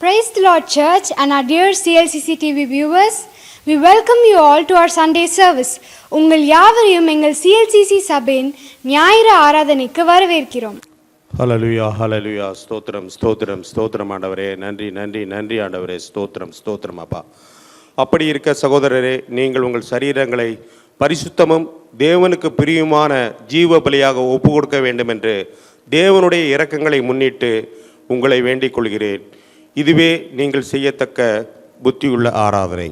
Praise the Lord Church and our dear CLCC TV viewers. We welcome you all to our Sunday service. உங்கள் யாவரையும் எங்கள் CLCC சபையின் ஞாயிறு ஆராதனைக்கு வரவேற்கிறோம். ஹல்லேலூயா ஹல்லேலூயா. ஸ்தோத்திரம் ஸ்தோத்திரம் ஸ்தோத்திரம் ஆண்டவரே. நன்றி நன்றி நன்றி ஆண்டவரே. ஸ்தோத்திரம் ஸ்தோத்திரம் அப்பா. அப்படி இருக்க சகோதரரே, நீங்கள் உங்கள் சரீரங்களை பரிசுத்தமும் தேவனுக்கு பிரியுமான ஜீவ பலியாக ஒப்பு கொடுக்க வேண்டும் என்று தேவனுடைய இரக்கங்களை முன்னிட்டு உங்களை வேண்டிக் கொள்கிறேன். இதுவே நீங்கள் செய்யத்தக்க புத்தியுள்ள ஆராதனை.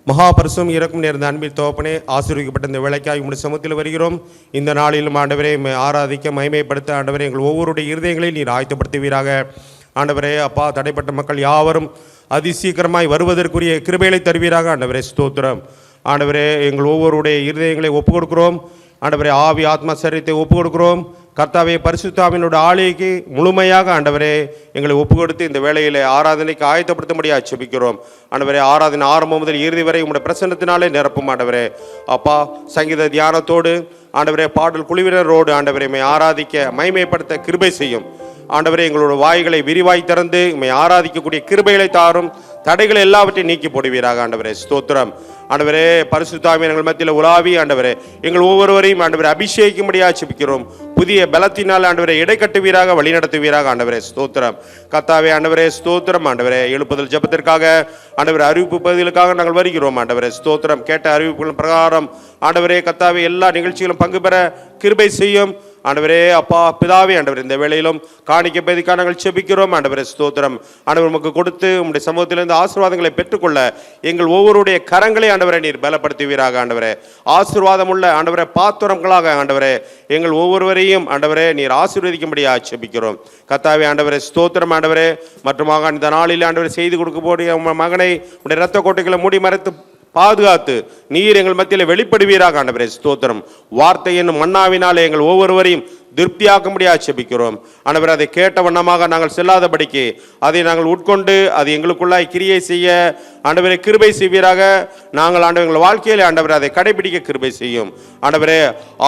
மகாபரிசும் இறக்கும் நேர்ந்த அன்பில் தோப்பனே, ஆசீர்வதிக்கப்பட்ட இந்த வேலைக்காய் உங்களுடைய சமூகத்தில் வருகிறோம். இந்த நாளிலும் ஆண்டவரே ஆராதிக்க மகிமைப்படுத்த ஆண்டவரே எங்கள் ஒவ்வொருடைய இருதயங்களையும் நீர் ஆயத்தப்படுத்துவீராக. ஆண்டவரே அப்பா, தடைப்பட்ட மக்கள் யாவரும் அதிசீக்கிரமாய் வருவதற்குரிய கிருபைகளை தருவீராக. ஆண்டவரே ஸ்தோத்திரம். ஆண்டவரே எங்கள் ஒவ்வொருடைய இருதயங்களை ஒப்புக் கொடுக்கிறோம். ஆண்டவரே ஆவி ஆத்மா சரீரத்தை ஒப்புக் கொடுக்கிறோம். கர்த்தாவே பரிசுத்தாவினோட ஆளுகைக்கு முழுமையாக ஆண்டவரே எங்களை ஒப்பு கொடுத்து இந்த வேளையில் ஆராதனைக்கு ஆயத்தப்படுத்த முடியாது செபிக்கிறோம். ஆண்டவரே ஆராதனை ஆரம்பம் முதல் இறுதி வரை உங்களுடைய பிரசன்னத்தினாலே நிரப்பும். ஆண்டவரே அப்பா, சங்கீத தியானத்தோடு ஆண்டவரே பாடல் குழுவினரோடு ஆண்டவரை ஆராதிக்க மகிமைப்படுத்த கிருபை செய்யும். ஆண்டவரே எங்களோட வாய்களை விரிவாய் திறந்து ஆராதிக்கக்கூடிய கிருபைகளை தாரும். தடைகளை எல்லாவற்றையும் நீக்கி போடுவீராக. ஆண்டவரே ஸ்தோத்திரம். ஆண்டவரே பரிசுத்தாவின் எங்கள் மத்தியில் உலாவி ஆண்டவரே எங்கள் ஒவ்வொருவரையும் ஆண்டவரை அபிஷேகிக்கும்படியாக செபிக்கிறோம். புதிய பலத்தினால் ஆண்டவரை இடை கட்டுவீராக, வழி நடத்துவீராக. ஆண்டவரே ஸ்தோத்திரம். கர்த்தாவே ஆண்டவரே ஸ்தோத்திரம். ஆண்டவரே எழுப்புதல் ஜெபத்திற்காக ஆண்டவரே அறிவிப்பு பகுதிகளுக்காக நாங்கள் வருகிறோம். ஆண்டவரே ஸ்தோத்திரம். கேட்ட அறிவிப்புகளின் பிரகாரம் ஆண்டவரே கர்த்தாவே எல்லா நிகழ்ச்சிகளும் பங்கு பெற கிருபை செய்யும். ஆண்டவரே அப்பா பிதாவே ஆண்டவர் இந்த வேளையிலும் காணிக்க பேதிக்காக நாங்கள் செபிக்கிறோம். ஆண்டவரே ஸ்தோத்திரம். ஆண்டவர் நமக்கு கொடுத்து உங்களுடைய சமூகத்திலிருந்து ஆசீர்வாதங்களை பெற்றுக்கொள்ள எங்கள் ஒவ்வொருடைய கரங்களை ஆண்டவரை நீர் பலப்படுத்துவீராக. ஆண்டவரே ஆசீர்வாதம் உள்ள ஆண்டவரே பாத்திரங்களாக ஆண்டவரே எங்கள் ஒவ்வொருவரையும் ஆண்டவரே நீர் ஆசீர்வதிக்கும்படியாக செபிக்கிறோம். கர்த்தாவே ஆண்டவரே ஸ்தோத்திரம். ஆண்டவரே மற்றுமாக இந்த நாளில் ஆண்டவரை செய்து கொடுக்கக்கூடிய உங்கள் மகனை உடைய இரத்த கோட்டைகளை மூடி மறைத்து பாதுகாத்து நீர் எங்கள் மத்தியில் வெளிப்படுவீராக. ஆண்டவரே ஸ்தோத்திரம். வார்த்தை என்னும் மன்னாவினாலே எங்கள் ஒவ்வொருவரையும் திருப்தியாக்கும்படியாக செபிக்கிறோம். ஆண்டவரே அதை கேட்ட வண்ணமாக நாங்கள் செல்லாதபடிக்கு அதை நாங்கள் உட்கொண்டு அது எங்களுக்குள்ளாய் கிரியை செய்ய ஆண்டவரே கிருபை செய்வீராக. நாங்கள் ஆண்டவர் எங்கள் வாழ்க்கையில் ஆண்டவரே அதை கடைபிடிக்க கிருபை செய்யும். ஆண்டவரே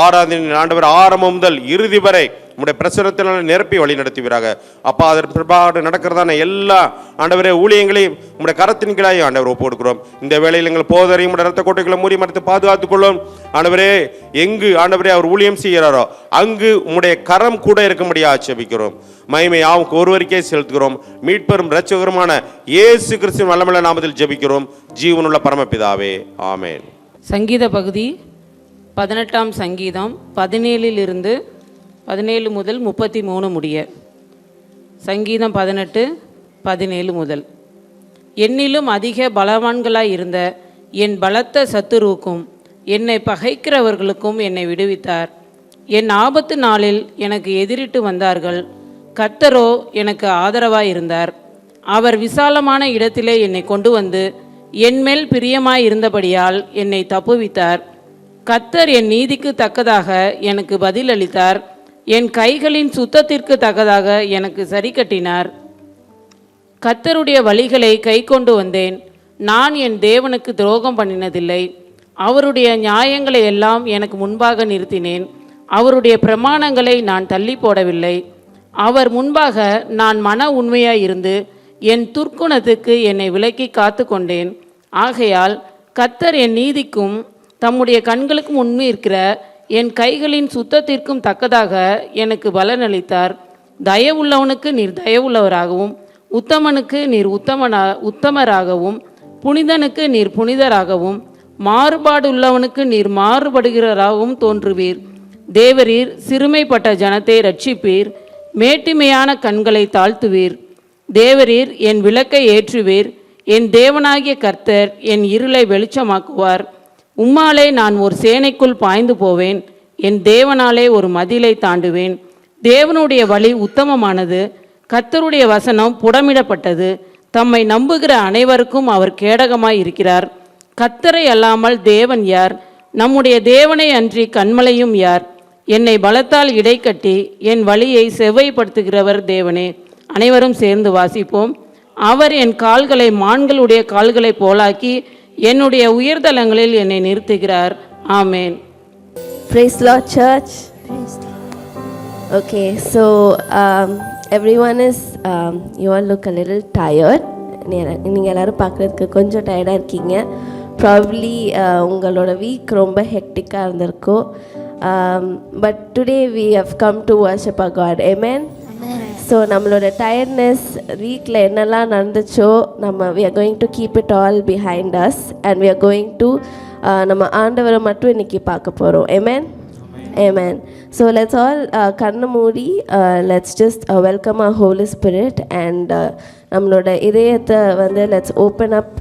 ஆராதனை ஆண்டவர் ஆரம்பம் முதல் இறுதி வரை உங்களுடைய பிரசனத்தினால் நிரப்பி வழி நடத்துவீராக. அப்பா அதற்கு பிற்பாடு நடக்கிறதான எல்லா ஆண்டவரே ஊழியங்களையும் உங்களுடைய கரத்தின் கீழாய் ஆண்டவர் ஒப்பு கொடுக்கிறோம். இந்த வேளையில் எங்கள் போதரையும் உடைய இரத்த கோட்டைகளை மூடி மறைத்து பாதுகாத்துக் கொள்ளும். ஆண்டவரே எங்கு ஆண்டவரே அவர் ஊழியம் செய்கிறாரோ அங்கு உங்களுடைய கரம் கூட இருக்கும்படியாக செபிக்கிறோம். மகிமை யாவுக்கு ஒருவருக்கே செலுத்துகிறோம். மீட்பெரும் இரட்சகருமான இயேசு கிறிஸ்துவின் வல்லமையுள்ள நாமத்தில் ஜெபிக்கிறோம் ஜீவனுள்ள பரமபிதாவே, ஆமென். சங்கீத பகுதி 18ஆம் சங்கீதம் 17 முதல் 33 முடிய. சங்கீதம் 18:17 முதல். என்னிலும் அதிக பலவான்களாய் இருந்த என் பலத்த சத்துருவுக்கும் என்னை பகைக்கிறவர்களுக்கும் என்னை விடுவித்தார். என் ஆபத்து நாளில் எனக்கு எதிரிட்டு வந்தார்கள். கர்த்தரோ எனக்கு ஆதரவாய் இருந்தார். அவர் விசாலமான இடத்திலே என்னை கொண்டு வந்து என்மேல் பிரியமாய் இருந்தபடியால் என்னை தப்புவித்தார். கர்த்தர் என் நீதிக்கு தக்கதாக எனக்கு பதிலளித்தார். என் கைகளின் சுத்தத்திற்கு தக்கதாக எனக்கு சரி கட்டினார். கர்த்தருடைய வழிகளை கை கொண்டு வந்தேன். நான் என் தேவனுக்கு துரோகம் பண்ணினதில்லை. அவருடைய நியாயங்களை எல்லாம் எனக்கு முன்பாக நிறுத்தினேன். அவருடைய பிரமாணங்களை நான் தள்ளி போடவில்லை. அவர் முன்பாக நான் மன உண்மையாய் இருந்து என் துர்க்குணத்துக்கு என்னை விலக்கி காத்து கொண்டேன். ஆகையால் கர்த்தர் என் நீதிக்கும் தம்முடைய கண்களுக்கும் உண்மை இருக்கிற என் கைகளின் சுத்தத்திற்கும் தக்கதாக எனக்கு பலனளித்தார். தயவுள்ளவனுக்கு நீர் தயவுள்ளவராகவும் உத்தமனுக்கு நீர் உத்தமராகவும் புனிதனுக்கு நீர் புனிதராகவும் மாறுபாடுள்ளவனுக்கு நீர் மாறுபடுகிறவராகவும் தோன்றுவீர். தேவரீர் சிறுமைப்பட்ட ஜனத்தை ரட்சிப்பீர். மேட்டிமையான கண்களை தாழ்த்துவீர். தேவரீர் என் விளக்கை ஏற்றுவீர். என் தேவனாகிய கர்த்தர் என் இருளை வெளிச்சமாக்குவார். உம்மாலே நான் ஒரு சேனைக்குள் பாய்ந்து போவேன். என் தேவனாலே ஒரு மதிலை தாண்டுவேன். தேவனுடைய வழி உத்தமமானது. கர்த்தருடைய வசனம் புடமிடப்பட்டது. தம்மை நம்புகிற அனைவருக்கும் அவர் கேடகமாய் இருக்கிறார். கர்த்தரை அல்லாமல் தேவன் யார்? நம்முடைய தேவனை அன்றி கண்மலையும் யார்? என்னை பலத்தால் இடைக்கட்டி என் வழியை செவ்வைப்படுத்துகிறவர் தேவனே. அனைவரும் சேர்ந்து வாசிப்போம். அவர் என் கால்களை மான்களுடைய கால்களை போலாக்கி என்னுடைய உயர்தலங்களில் என்னை நிறுத்துகிறார். ஆமென். Praise Lord Church. Okay, so everyone is, you all look a little tired. நீங்கள் எல்லோரும் பார்க்குறதுக்கு கொஞ்சம் டயர்டாக இருக்கீங்க. ப்ராபப்ளி உங்களோட வீக் ரொம்ப ஹெக்டிக்காக இருந்திருக்கும். But today we have come to worship our God. Amen. So நம்மளோட டயர்ட்னஸ் வீக்கில் என்னெல்லாம் நடந்துச்சோ we are going to keep it all behind us and we are going to நம்ம ஆண்டவரை மட்டும் இன்றைக்கி பார்க்க போகிறோம். Amen. Amen. So let's all கண்ணு மூடி let's just welcome our Holy Spirit and நம்மளோட இதயத்தை வந்து let's open up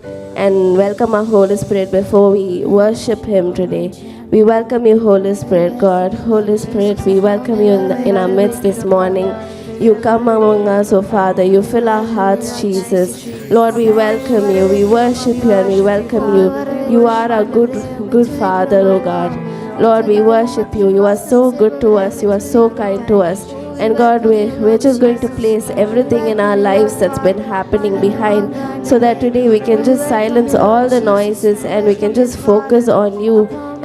and welcome our Holy Spirit before we worship Him today. We welcome you, Holy Spirit, God. Holy Spirit, we welcome you in our midst this morning. You come among us, oh Father. You fill our hearts, Jesus. Lord, we welcome you. We worship you and we welcome you. You are our good Father, oh God. Lord, we worship you. You are so good to us. You are so kind to us. And God, we're just going to place everything in our lives that's been happening behind so that today we can just silence all the noises and we can just focus on you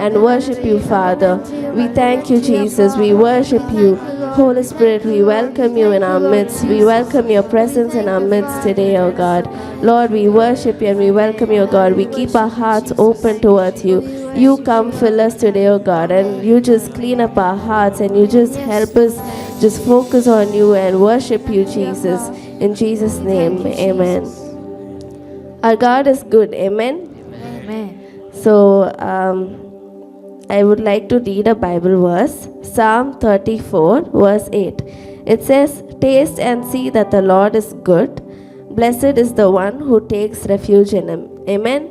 and worship you, Father. We thank you, Jesus. We worship you. Holy Spirit, we welcome you in our midst. We welcome your presence in our midst today, oh God. Lord, we worship you and we welcome you, oh God. We keep our hearts open towards you. You come fill us today, oh God, and you just clean up our hearts and you just help us just focus on you and worship you, Jesus. In Jesus' name, amen. Our God is good, amen? Amen. So, I would like to read a Bible verse, Psalm 34, verse 8. It says, "Taste and see that the Lord is good. Blessed is the one who takes refuge in Him." Amen.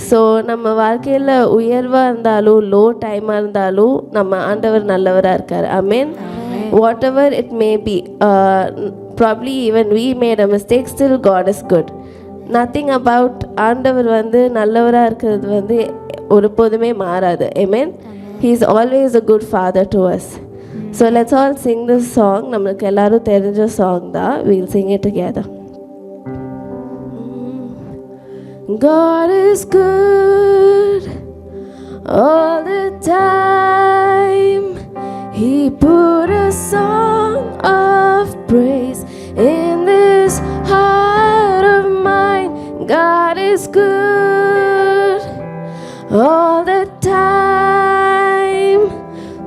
So நம்ம வாழ்க்கையில் உயர்வாக இருந்தாலும் low டைமாக இருந்தாலும் நம்ம ஆண்டவர் நல்லவராக இருக்கார். Amen. Whatever it may be, probably even we made a mistake, still God is good. Nothing about ஆண்டவர் வந்து நல்லவராக இருக்கிறது வந்து ஒருபோதுமே மாறாது. ஆமென். He is always a good father to us. So let's all sing this song. நம்மளுக்கு எல்லாரும் தெரிஞ்ச song தான். We'll sing it together. God is good all the time. He put a song of praise in this heart of mine. God is good all the time.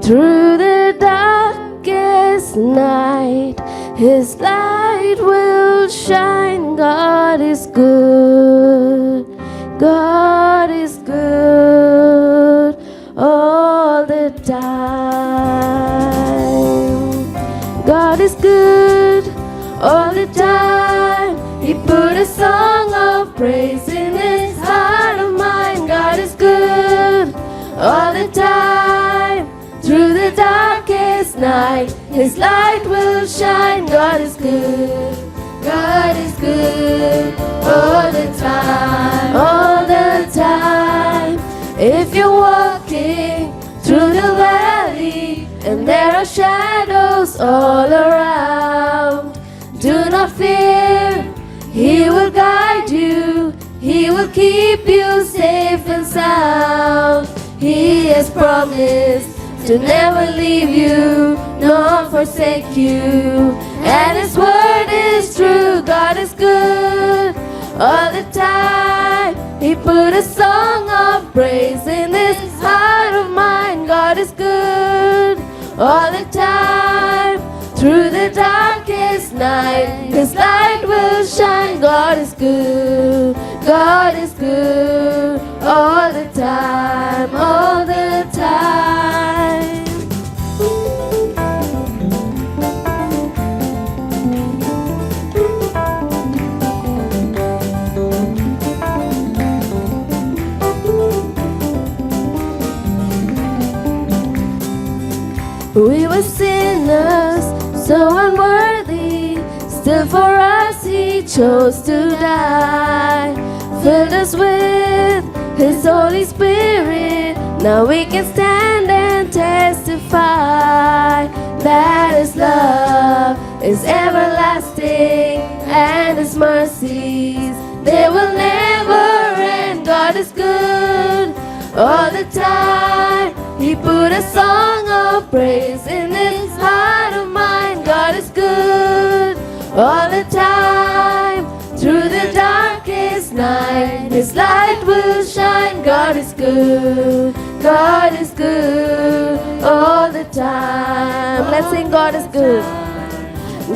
Through the darkest night, His light will shine. God is good. God is good all the time. God is good all the time. He put a song of praise in this heart of mine. God is good all the time. Through the darkest night, His light will shine. God is good. God is good all the time. All the time. If you're walking through the valley and there are shadows all around, do not fear. He will guide you. He will keep you safe and sound. He has promised to never leave you nor forsake you, and His word is true. God is good all the time. He put a song of praise in this heart of mine. God is good all the time. Through the darkest night, His light will shine. God is good. God is good all the time. All the time. We were sinners, so unworthy, still for us He chose to die. Filled us with His Holy Spirit, now we can stand and testify that His love is everlasting and His mercies, they will never end. God is good all the time. He put a song of praise in this heart of mine. God is good all the time. Through the darkest night, His light will shine. God is good, God is good all the time. Let's sing God is good.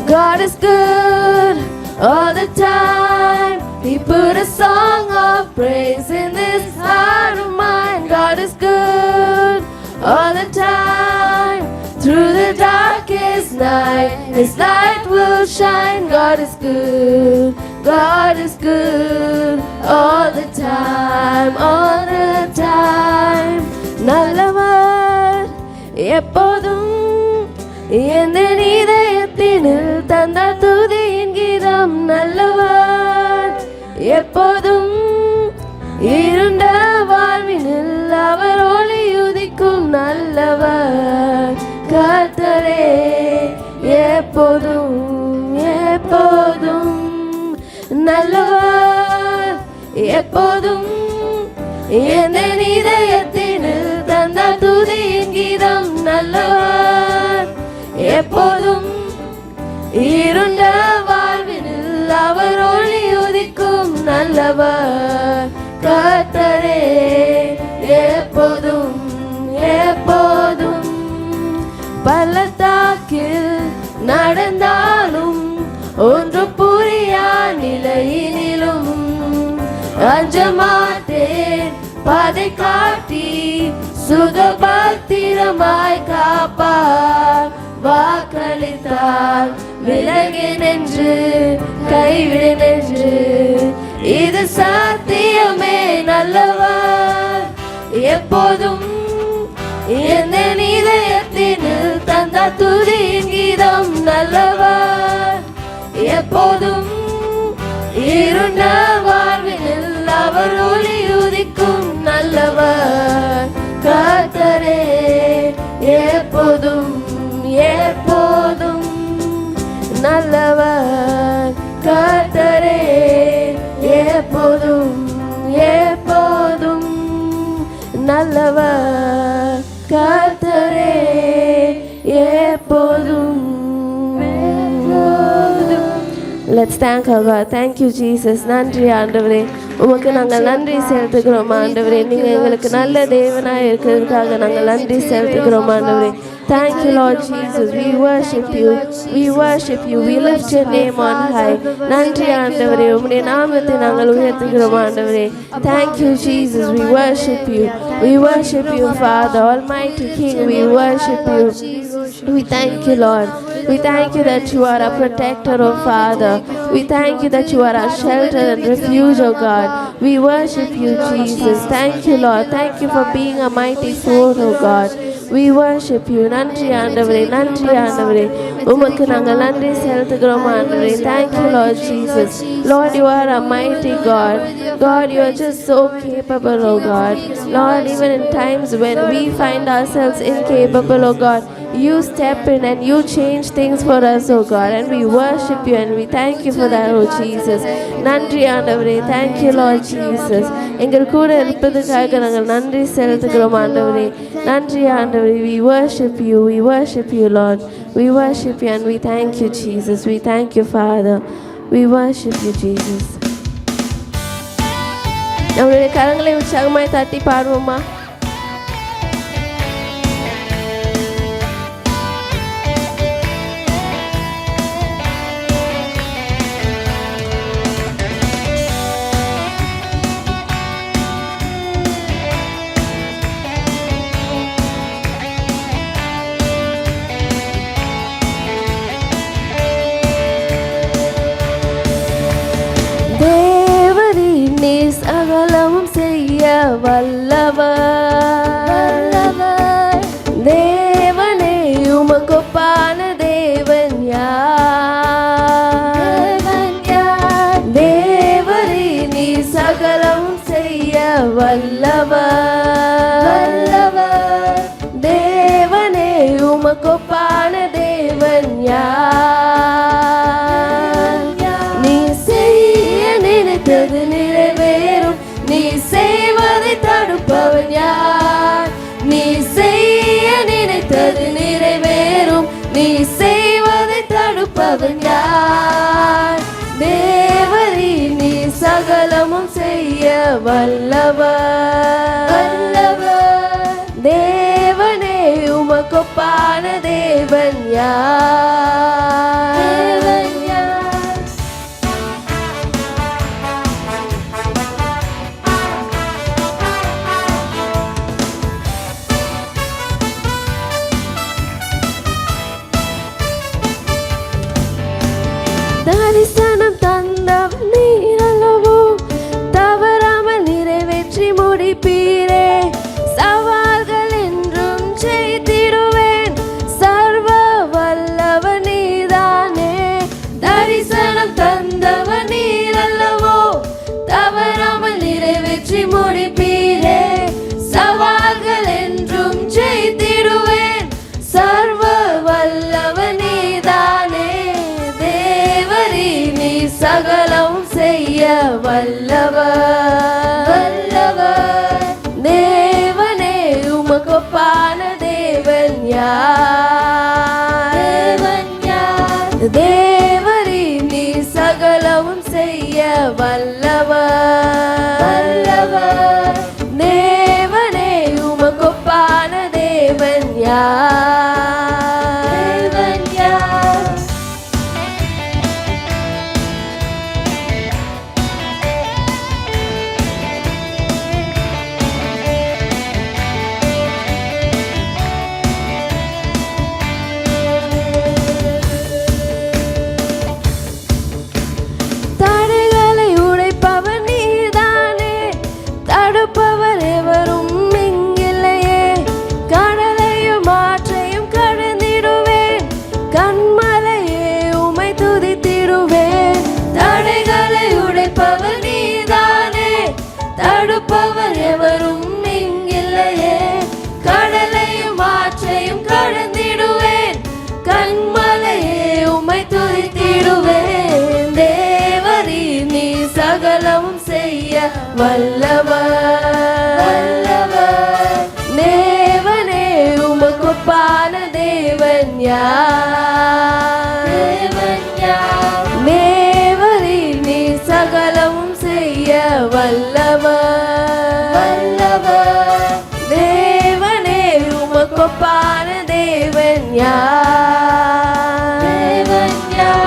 God is good all the time. He put a song of praise in this heart of mine. God is good all the time. Through the darkest night, His light will shine. God is good, God is good all the time, all the time. நல்லவர் எப்போதும் எந்த இதயத்தினில் தந்த துதியின் கீதம். நல்லவர் எப்போதும் இருண்ட வாழ்வினில் அவர் ஒளி உதிக்கும். நல்லவர் கர்த்தரே எப்போதும் எப்போதும். நல்லவர் எப்போதும் எந்த இதயத்தினில் தந்த துதியின் கீதம். நல்லவர் எப்போதும் இருண்ட வாழ்வினில் அவர் ஒளி உதிக்கும். நல்லவர் கர்த்தரே எப்போதும் எப்போதும். பள்ளத்தாக்கில் நடந்தாலும் ஒன்று புரியா நிலையினிலும் அஞ்ச மாட்டேன். பாதை காட்டி சுகபத்திரமாய் காப்பார். வாக்களித்தார் விலகி நின்று கைவிடு நின்று இது சத்தியமே. நல்லவர் எப்போதும் எந்த இதயத்தினில் தந்த துதியின் கீதம். நல்லவர் எப்போதும் இருண்ட வாழ்வினில் அவர் ஒளி உதிக்கும். நல்லவர் கர்த்தரே எப்போதும் எப்போதும். நல்லவர் கர்த்தரே எப்போதும் எப்போதும். நல்லவர் கர்த்தரே எப்போதும். Let's thank our God. Thank you Jesus. நன்றி ஆண்டவரே, உமக்கு நாங்கள் நன்றி செலுத்துகிறோம் ஆண்டவரே. நீங்கள் எங்களுக்கு நல்ல தேவனாய் இருக்கிறதுக்காக நாங்கள் நன்றி செலுத்துகிறோம் ஆண்டவரே. Thank you Lord Jesus. We worship you. We worship you. We lift your name on high. நன்றி ஆண்டவரே, உம்முடைய நாமத்தை நாங்கள் உயர்த்துகிறோம் ஆண்டவரே. Thank you Jesus. We worship you. We worship you Father, Almighty King. We worship you. We thank you Lord. We thank you that you are our protector, oh Father. We thank you that you are our shelter and refuge, oh God. We worship you, Jesus. Thank you, Lord. Thank you for being a mighty sword, oh God. We worship you. நன்றி ஆண்டவரே, நன்றி ஆண்டவரே, உமக்கு நாங்கள் நன்றி செலுத்துகிறோம் ஆண்டவரே. Thank you, Lord Jesus. Lord, you are a mighty God. God, you are just so capable, oh God. Lord, even in times when we find ourselves incapable, oh God, you step in and you change things for us, oh God, and we worship you and we thank you for that, oh Jesus. நன்றி ஆண்டவரே. Thank you Lord Jesus. எங்கள் கூட இருப்பதற்காக நாங்கள் நன்றி செலுத்துகிறோம் ஆண்டவரே. நன்றி ஆண்டவரே. We worship you. We worship you Lord. We worship you and we thank you Jesus. We thank you Father. We worship you Jesus. நம்முடைய கரங்களை உற்சாகமாய் தட்டி பாடுவோமா? சகலமும் செய்ய வல்லவர் தேவனே, உமக்கொப்பான தேவன் யார்? தேவரே நீ சகலமும் செய்ய வல்லவர் தேவனே, உமக்கொப்பான தேவன் யார்? நீ செய்ய நினைத்தது நிறைவேறும், நீ செய்வதை தடுப்ப வல்லவர் தேவனே உமக்கொப்பான தேவன் யார்? தரிசனம் தந்தவன் நீரல்லவோ, தவறாமல் நிறைவேற்றி முடிப்பீரே. சவால்கள் என்றும் செய்திடுவேன், சர்வ வல்லவன் நீதானே. தரிசனம் தந்தவன் நீரல்லவோ, தவறாமல் நிறைவேற்றி முடிப்பீரே. சவால்கள் என்றும் செய்திடுவேன், சர்வ வல்லவன் நீதானே. தேவரீ நீ சகலம் செய்ய வல்லவர் தேவனே உமக்கொப்பான தேவன் யார்? தேவரீ நீ சகலமும் செய்ய வல்லவர் தேவனே உமக்கொப்பான தேவன் யார்? தடைகளை உடைப்பவர் நீதானே, தடுப்பவர் எவரும் இங்கில்லையே. கடலையும் ஆற்றையும் கடந்திடுவேன், கண்மலையே உமை துதித்திடுவேன். தடைகளை உடைப்பவர் நீதானே, தடுப்பவர் எவரும் இங்கில்லையே. கடலையும் ஆற்றையும் கடந்திடுவேன், கண்மலையே உமை துதித்திடுவேன். தேவரீ நீ சகலமும் செய்ய வல்லவர் தேவனே உமக்கொப்பான தேவன் யார்? தேவரீ நீ சகலமும் செய்ய வல்லவர் தேவனே உமக்கொப்பான தேவன் யார்?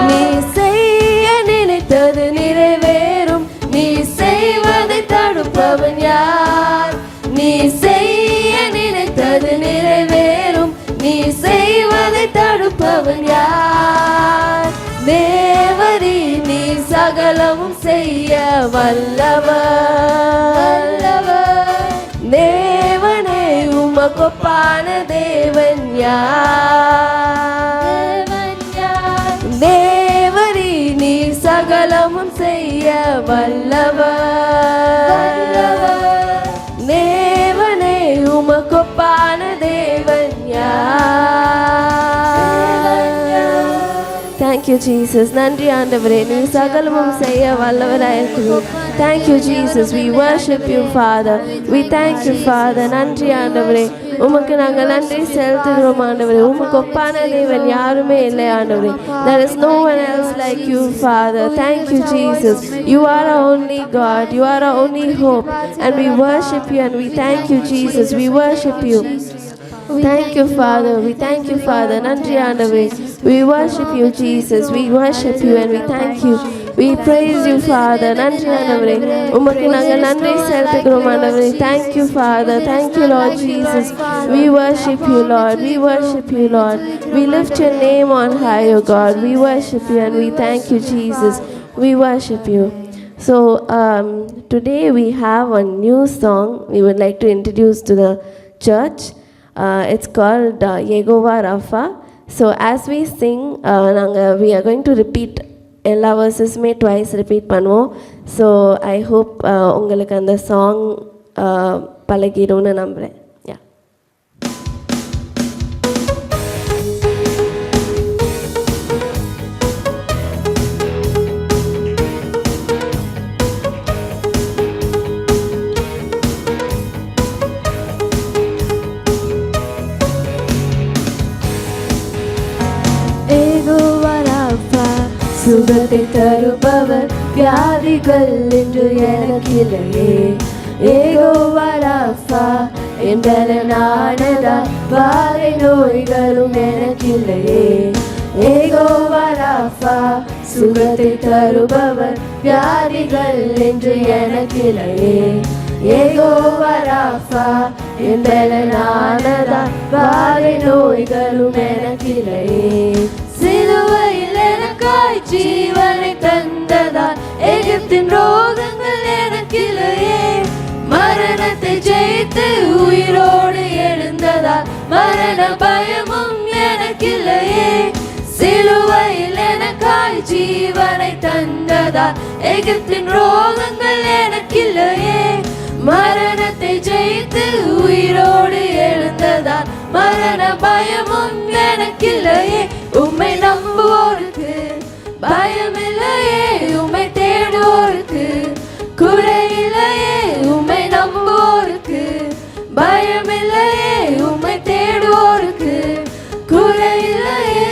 நீ செய்ய நினைத்தது நிறைவேறும், நீ செய்வதை தடுப்பவன் யார்? நீ செய்ய நினைத்தது நிறைவேறும், நீ செய்வதை தடுப்பவன் யார்? தேவரீ நீ சகலமும் செய்ய வல்லவர் தேவனே உமக்கொப்பான தேவன் யார்? தேவரீ நீ சகலமும் செய்ய வல்லவர் தேவனே உமக்கொப்பான தேவன் யார்? Thank you Jesus. நன்றி ஆண்டவரே, நீ சகலமும் செய்ய வல்லவராயிருக்கிறீர். Thank you Jesus. We worship you Father. We thank you Father. நன்றி ஆண்டவரே, உமக்கு நாங்கள் நன்றி செலுத்துகிறோம் ஆண்டவரே. உமக்கு ஒப்பான தேவன் யாருமே இல்லை ஆண்டவரே. There is no one else like you Father. Thank you Jesus. You are our only God. You are our only hope. And we worship you and we thank you Jesus. We worship you. Thank you Father. We thank you Father. நன்றி ஆண்டவரே. We worship you Jesus. We worship you and we thank you. We praise you Father. நன்றி ஆண்டவரே, உமக்கு நாங்கள் நன்றி செலுத்துகிறோம் ஆண்டவரே. Thank you Father. Thank you Lord Jesus. We worship you Lord. We worship you Lord. We lift your name on high O God. We worship you and we thank you Jesus. We worship you. So today we have a new song we would like to introduce to the church. It's called Yehovah Rapha. So as we sing, we are going to repeat எல்லா வேர்சஸுமே twice repeat பண்ணுவோம். So I hope உங்களுக்கு அந்த song பழகிடும்னு நம்புகிறேன். சுகத்தை தருபவர், வியாதிகள் என்று எனக்கில்லையே. ஏகோவா ராஃபா என் பலனானதால் வாதை நோய்களும் எனக்கில்லையே. ஏகோவா ராஃபா சுகத்தை தருபவர் வியாதிகள் என்று எனக்கில்லையே. ஏகோவா ராஃபா என் பலனானதால் வாதை நோய்களும் எனக்கில்லையே. சிலுவையில் எனக்காய் ஜீவனை தந்ததால் எகிப்தின் ரோகங்கள் எனக்கில்லையே. மரணத்தை ஜெயித்து உயிரோடு எழுந்ததால் மரண பயமும் எனக்கில்லையே. சிலுவையில் எனக்காய் ஜீவனை தந்ததால் எகிப்தின் ரோகங்கள் எனக்கில்லையே. மரணத்தை ஜெயித்து உயிரோடு எழுந்ததால் மரண பயமும் எனக்கில்லையே. உம்மை நம்புவோருக்கு பயமில்லையே, உம்மை தேடுவோருக்கு குறையில்லையே. உம்மை நம்புவோருக்கு பயமில்லையே, உம்மை தேடுவோருக்கு குறையில்லையே.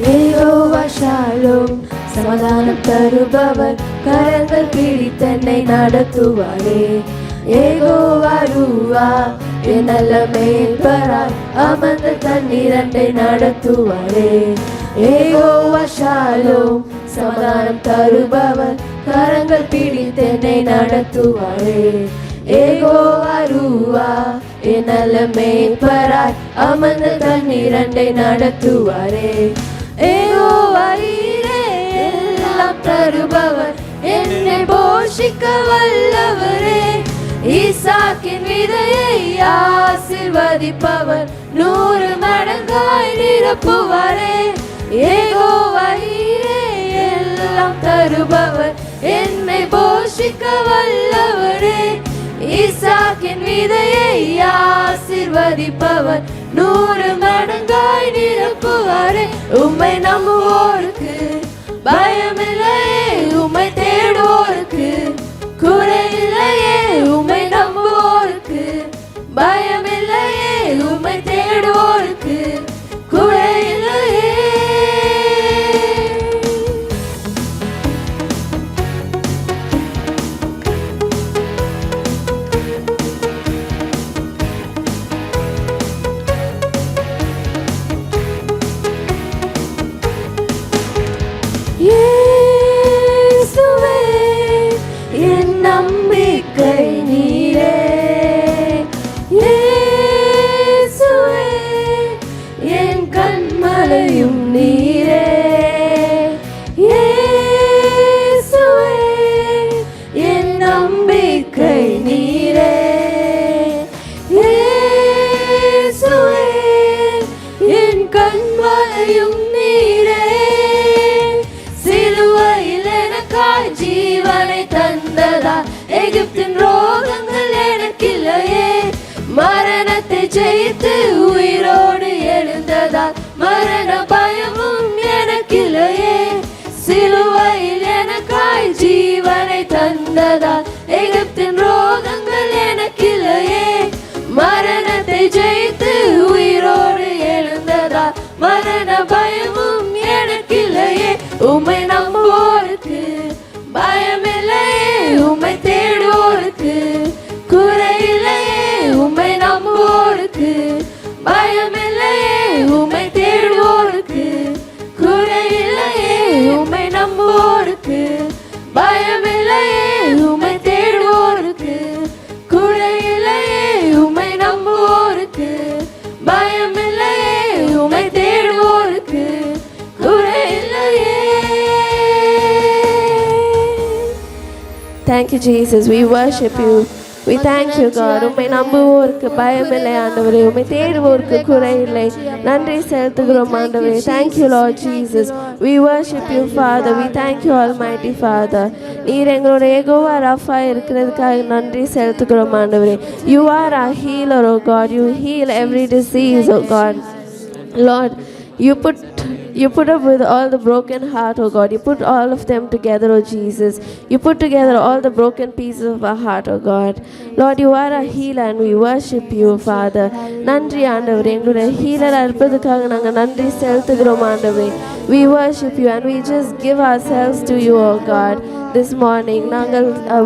யெகோவா ஷாலோம் சமாதானம் தருபவர் கரங்கள் பிடித்தென்னை நடத்துவாரே. யெகோவா ரூவா என் நல்ல மேய்ப்பராய் அமர்ந்த தண்ணீரண்டை நடத்துவாரே. யெகோவா ஷாலோம் சமாதானம் தருபவர் கரங்கள் பிடித்தென்னை நடத்துவாரே. யெகோவா ரூவா என் நல்ல மேய்ப்பராய் அமர்ந்த தண்ணீரண்டை நடத்துவாரே. யெகோவா ஈரே எல்லாம் தருபவர் என்னை போஷிக்க வல்லவரே. ஈசாக்கின் விதையை ஆசீர்வதிப்பவர் 100 மடங்காய் நிரப்புவாரே. யெகோவா ஈரே எல்லாம் தருபவர் என்னை போஷிக்க வல்லவரே. ஈசாக்கின் விதையை ஆசீர்வதிப்பவர் 100 மடங்காய் நிரப்புவாரே. உம்மை நம்புவோருக்கு பயமில்லையே, உம்மை தேடுவோருக்கு குறையில்லையே. உம்மை நம்புவோருக்கு பயமில்லையே, உம்மை தேடுவோருக்கு குறையில்லையே. இயேசுவே என் நம்பிக்கை நீரே. இயேசுவே என் கண்மலையும் நீரே. இயேசுவே என் நம்பிக்கை நீரே. இயேசுவே என் கண்மலையும் நீரே. சிலுவையில் எனக்காய் ஜீவனை தந்ததால் எகிப்தின் ரோகங்கள் எனக்கில்லையே. மரணத்தை ஜெயித்து உயிரோடு எழுந்ததால் மரண பயமும் எனக்கில்லையே. சிலுவையில் எனக்காய் ஜீவனை தந்ததால் எகிப்தின் ரோகங்கள் எனக்கில்லையே. மரணத்தை ஜெயித்து உயிரோடு எழுந்ததால் மரண பயமும் எனக்கில்லையே. உம்மை நம்புவோருக்கு பயமில்லையே, உம்மை தேடுவோருக்கு குறையில்லையே. உம்மை நம்புவோருக்கு பயமில்லையே, உம்மை தேடுவோருக்கு குறையில்லையே. உம்மை நம்புவோருக்கு பயமில்லையே, உம்மை தேடுவோருக்கு குறையில்லையே. உம்மை நம்புவோருக்கு பயமில்லையே, உம்மை தேடுவோருக்கு குறையில்லையே. Thank you, Jesus. We worship you. We thank you, God. உம்மை நம்புவோருக்கு பயமில்லை ஆண்டவரே, உம்மை தேடுவோருக்கு குறையில்லை. நன்றி செலுத்துகிறோம் ஆண்டவரே. Thank you, Lord Jesus. We worship you, Father. We thank you, Almighty Father. நீர் எங்களோட யெகோவா ராஃபா இருக்கிறதுக்காக நன்றி செலுத்துகிறோம் ஆண்டவரே. You are our healer, oh God. You heal every disease, oh God. Lord, you put You put up with all the broken heart, oh God. You put all of them together, oh Jesus. You put together all the broken pieces of our heart, oh God. Lord, you are a healer and we worship you, Father. நன்றி ஆண்டவரே, எங்களுடைய ஹீலராக இருப்பதுக்காக நாங்கள் நன்றி செலுத்துகிறோம் ஆண்டவரே. We worship you and we just give ourselves to you, oh God. This morning,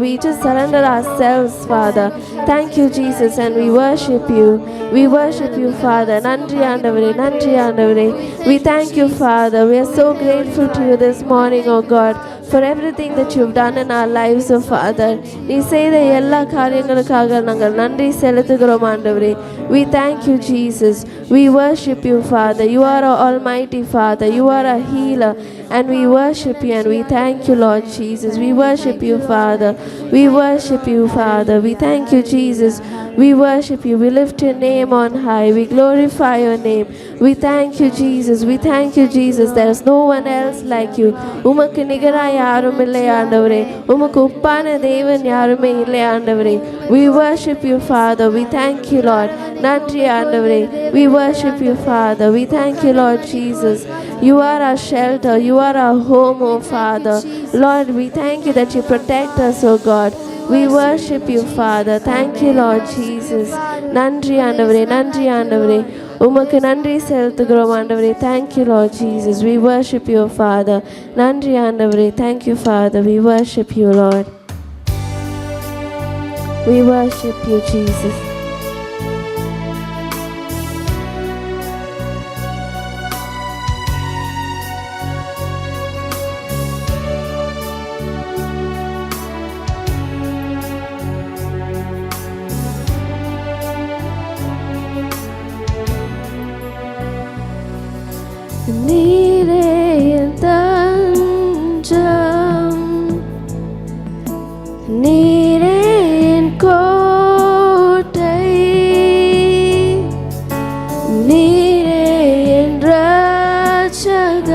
we just surrender ourselves, Father. Thank you, Jesus, and we worship you. We worship you, Father. Nandri Andavare, Nandri Andavare. We thank you, Father. We are so grateful to you this morning, oh God, for everything that you've done in our lives, oh Father. நீ செய்த எல்லா காரியங்களுக்காக நாங்கள் நன்றி செலுத்துகிறோம் ஆண்டவரே. We thank you, Jesus. We worship you, Father. You are our almighty Father. You are a healer. And we worship you and we thank you, Lord Jesus. We worship you, Father. We worship you, Father. We thank you, Jesus. We worship you. We lift your name on high. We glorify your name. We thank you, Jesus. We thank you, Jesus. There is no one else like you. உமக்கு நிகராய் யாரும் இல்லை ஆண்டவரே. உமக்கு ஒப்பான தேவன் யாருமே இல்லை ஆண்டவரே. We worship you, Father. We thank you, Lord. நன்றி ஆண்டவரே. We worship you, Father. We thank you, Lord Jesus. You are our shelter. You are our home, oh Father. Lord, we thank you that you protect us, oh God. We worship you, Father. Thank you, Lord Jesus. நன்றி ஆண்டவரே, நன்றி ஆண்டவரே. உமக்கு நன்றி செலுத்துகிறோம் ஆண்டவரே. Thank you, Lord Jesus. We worship you, Father. நன்றி ஆண்டவரே. Thank you, Father. We worship you, Lord. We worship you, Jesus. நீரே என் தஞ்சம், நீரே என் கோட்டை, நீரே என் ரட்சகர்,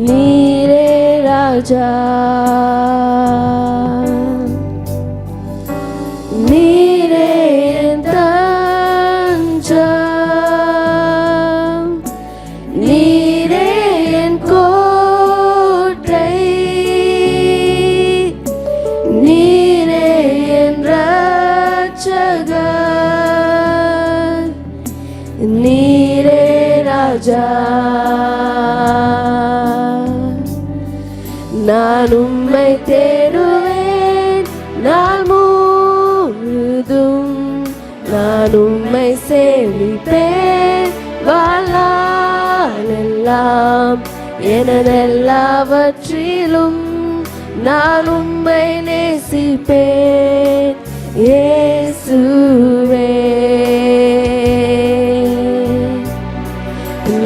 நீரே ராஜா, நீரே என் தஞ்சம், நீரே என் கோட்டை, நீரே என் ரட்சகர், நீரே ராஜா. நான் உம்மை தேடுவேன் நாள் முழுதும், நான் உம்மை சேவிப்பேன் வாழ்நாளெல்லாம், எனதெல்லாவற்றிலும் நான் உம்மை நேசிப்பேன் இயேசுவே.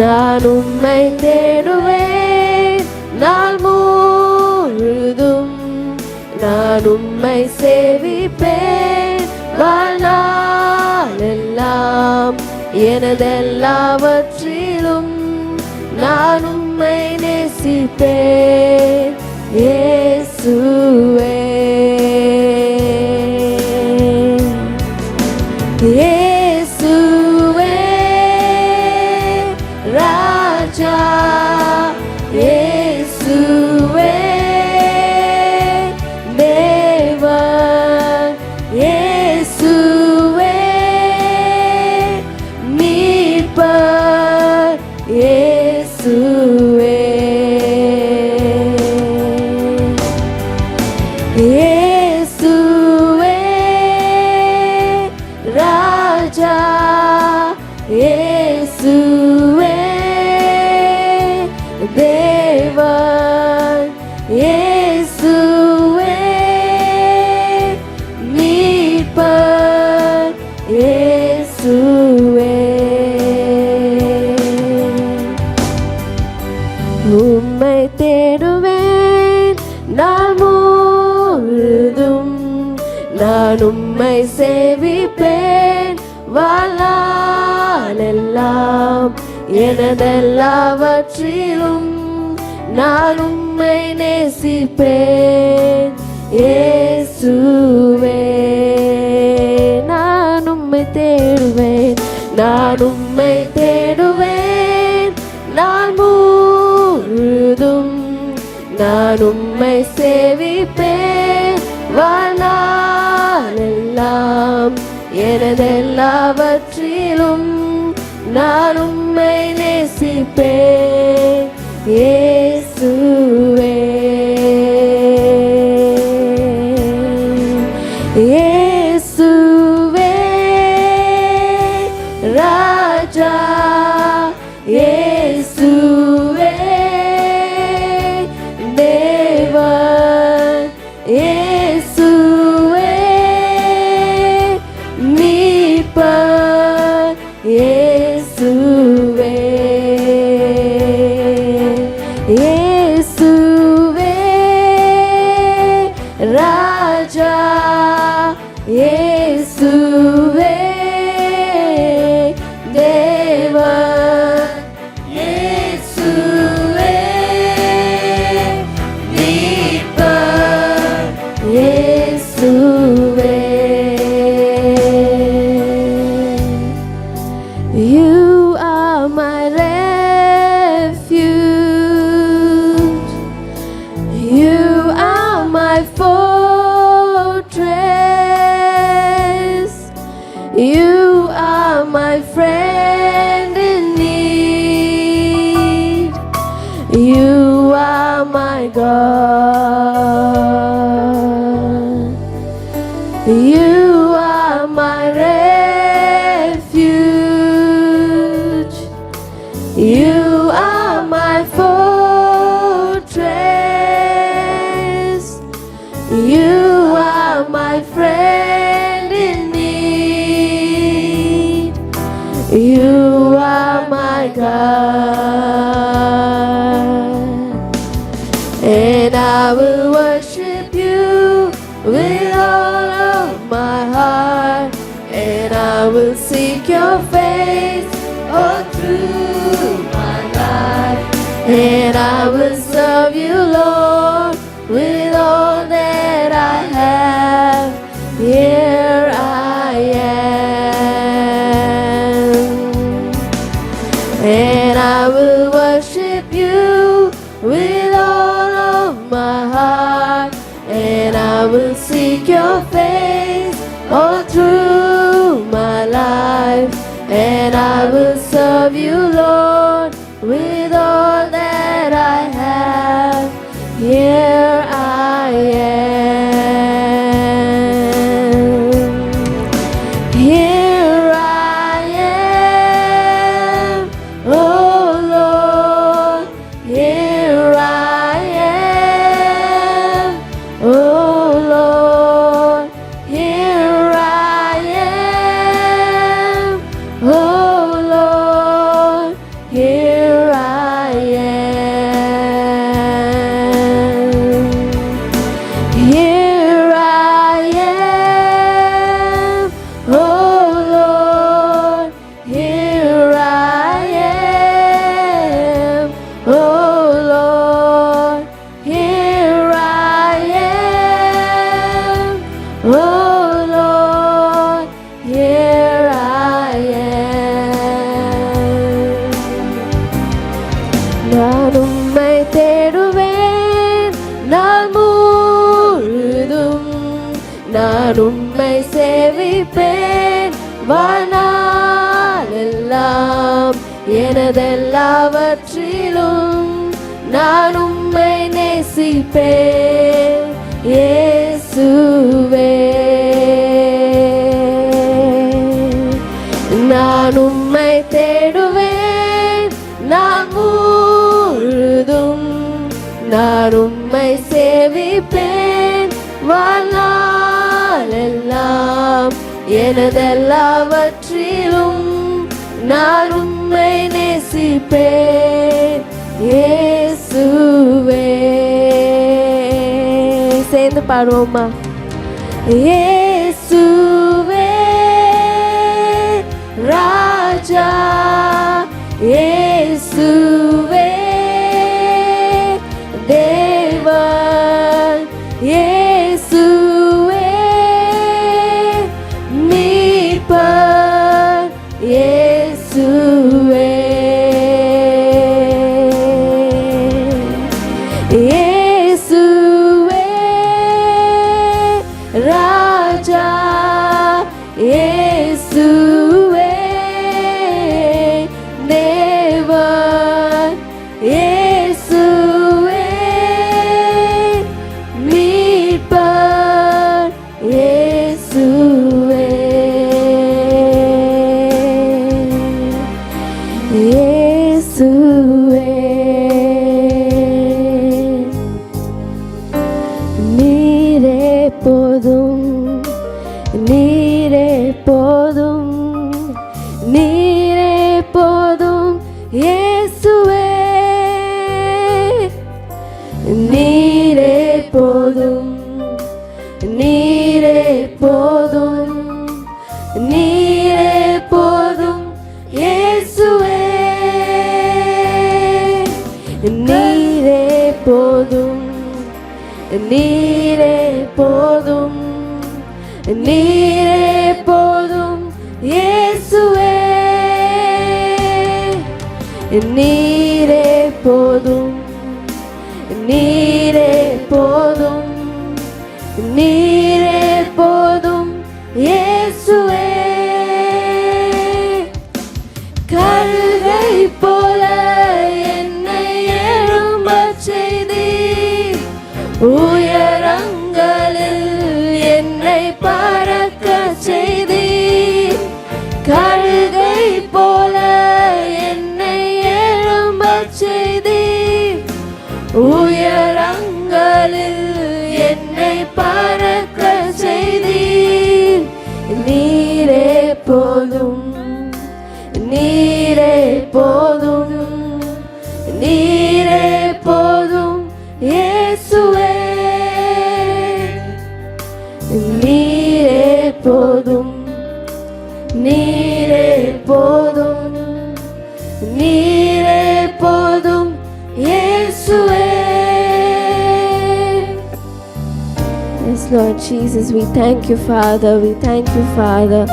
நான் உம்மை தேடுவேன் நாள் முழுதும், நான் உம்மை சேவிப்பேன் வாழ்நாளெல்லாம், எனதெல்லாவற்றிலும் நான் உம்மை நேசிப்பேன் இயேசுவே. இயேசுவே ராஜா, இயேசுவே தேவன், இயேசுவே மீட்பர், இயேசுவே. இயேசுவே ராஜா, இயேசுவே தேவன், இயேசுவே மீட்பர், இயேசுவே. உம்மை தேடுவேன் நாள் முழுதும், நான் உம்மை சேவிப்பேன் வாழ்நாளெல்லாம், எனதெல்லாவற்றிலும் நான் உம்மை நேசிப்பேன் இயேசுவே. நான் உம்மை தேடுவேன், நான் உம்மை தேடுவேன் நான் உம்மை சேவிப்பேன் வாழ்நாளெல்லாம். எனதெல்லாவற்றிலும் நான் உம்மை நேசிப்பேன் இயேசுவே. இயேசுவே ராஜா, இயேசுவே தேவன், இயேசுவே மீட்பர், இயேசுவே. இயேசுவே ராஜா, இயேசுவே தேவன், இயேசுவே மீட்பர், இயேசுவே. You are my refuge, you are my fortress, you are my friend in need, you are my God, you are my refuge, you are my fortress, you are my friend in need, you are my God. And I will worship you with all of my heart, and I will seek your face all through my life, and I will serve you, Lord, with all that I have. Here I am, and I will worship you with all of my heart, and I will seek your face all through my life, and I will serve you, Lord, with all that I have. Here I am, here I am, oh Lord, here I am, oh Lord, here I am, oh Lord, here I am, here I am, oh Lord, here I am, oh Lord, here I am, oh Lord, here I am. நான் உம்மை தேடுவேன் நாள் முழுதும், நான் உம்மை சேவிப்பேன் வாழ்நாளெல்லாம். எனதெல்லாவற்றிலும் நான் உம்மை நேசிப்பேன் இயேசுவே. நான் உம்மை தேடுவேன் நான் முழுதும், நான் உம்மை சேவிப்பேன் வாழ்நாளெல்லாம். எனதெல்லாவற்றிலும் நான் உம்மை நேசிப்பேன் இயேசுவே. சேர்ந்து பாடுவோமா? இயேசுவே ராஜா, இயேசுவே தேவன், இயேசுவே மீட்பர், இயேசுவே. இயேசுவே நீரே போதும், நீரே போதும், நீரே போதும் இயேசுவே. நீரே போதும், நீரே போதும், நீரே போதும் இயேசுவே. கல்லை போல என்னை எழும்பச் செய்தீர், உயரங்களில் என்னை பறக்கச் செய்தீர். கல்லை போல என்னை எழும்பச் செய்தீர், உயரங்களில் என்னை பறக்கச் செய்தீர். நீரே போதும், நீரே போதும், நீரே போதும் இயேசுவே. நீரே போதும், நீரே போதும், நீரே போதும் இயேசுவே. Yes, Lord Jesus, we thank you, Father. We thank you, Father.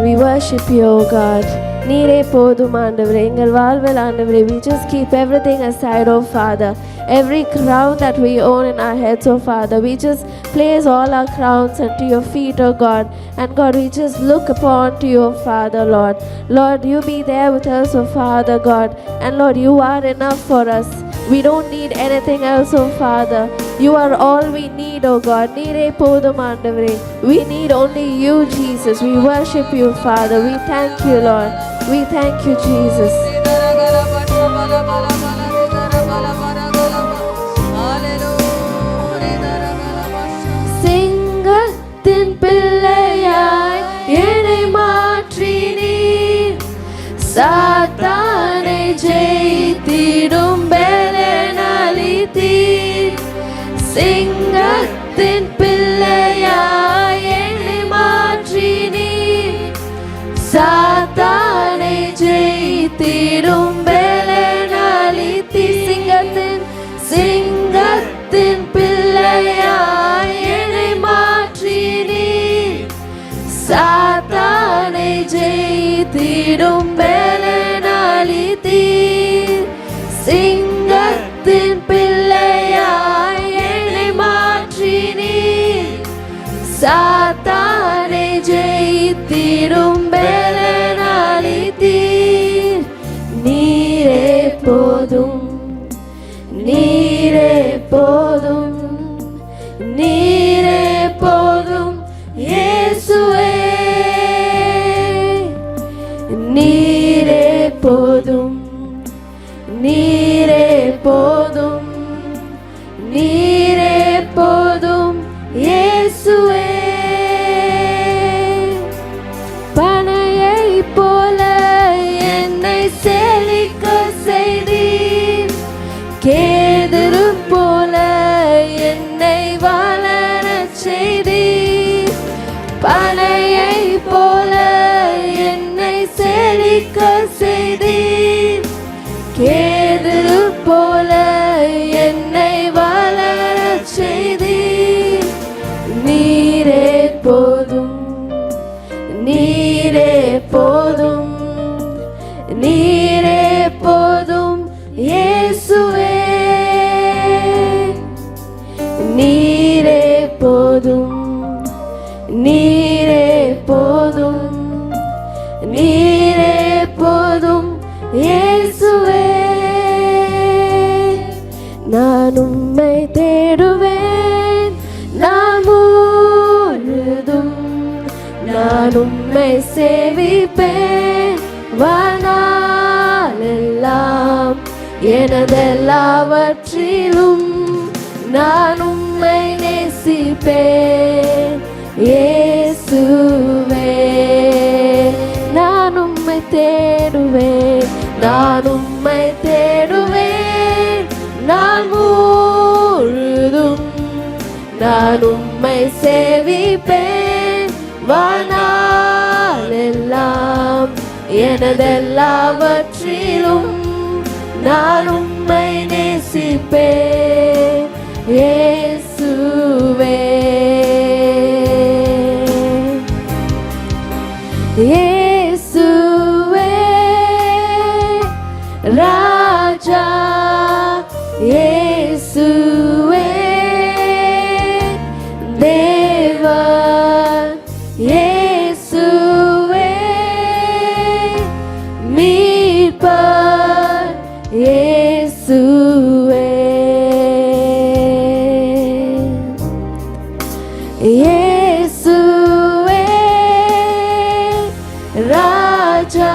We worship you, O God. நீரே போதும் ஆண்டவரே, எங்கள் வாழ்வில் ஆண்டவரே. We just keep everything aside, oh Father. Every crown that we own in our heads, oh Father, we just place all our crowns unto your feet, oh God. And God, we just look upon to you, oh Father, Lord. Lord, you be there with us, oh Father, God. And Lord, you are enough for us. We don't need anything else, oh Father. You are all we need, oh God. Neere podum aandavare. We need only you, Jesus. We worship you, Father. We thank you, Lord. We thank you, Jesus. சிங்கத்தின் பிள்ளையாய் என்னை மாற்றினீர், சாத்தானை ஜெயித்திடும் பலனளித்தீர். சிங்கத்தின் பிள்ளையாய் என்னை மாற்றினீர், சாத்தானை ஜெயித்திடும் பலனளித்தீர். சிங்கத்தின் பிள்ளையாய் என்னை மாற்றினீர், சாத்தானை ஜெயித்திடும் பலனளித்தீர். சிங்கத்தின் பிள்ளையாய் என்னை மாற்றினீர், சாத்தானை ஜெயித்திடும் பலனளித்தீர். நீரே போதும், நீரே போதும், நீரே போதும் இயேசுவே. நீரே போதும், நீரே போதும், நீரே போதும் இயேசுவே. பனையை போல என்னை செழிக்க செய்தீர், கேதுரு போல என்னை வளரச் செய்தீர். பனையை போல என்னை செழிக்க செய்தீர், கேதுரு போல என்னை வளரச் செய்தீர். நீரே போதும், நீரே போதும், நீரே போதும் இயேசுவே. நீரே போதும், நீரே போதும், நீரே போதும் இயேசுவே. நான் உம்மை தேடுவேன் நான் முழுதும், நான் உம்மை சேவிப்பேன் வாழ்நாளெல்லாம். எனதெல்லாவற்றிலும் நான் உம்மை நேசிப்பேன் இயேசுவே. நான் உம்மை தேடுவேன், நான் உம்மை தேடுவேன் நான் முழுதும், நான் உம்மை சேவிப்பேன் வாழ்நாளெல்லாம். எனதெல்லாவற்றிலும் நான் உம்மை உம்மை நேசிப்பேன் இயேசுவே. இயேசுவே ராஜா, இயேசுவே தேவன், இயேசுவே மீட்பர், இயேசுவே. இயேசுவே ராஜா,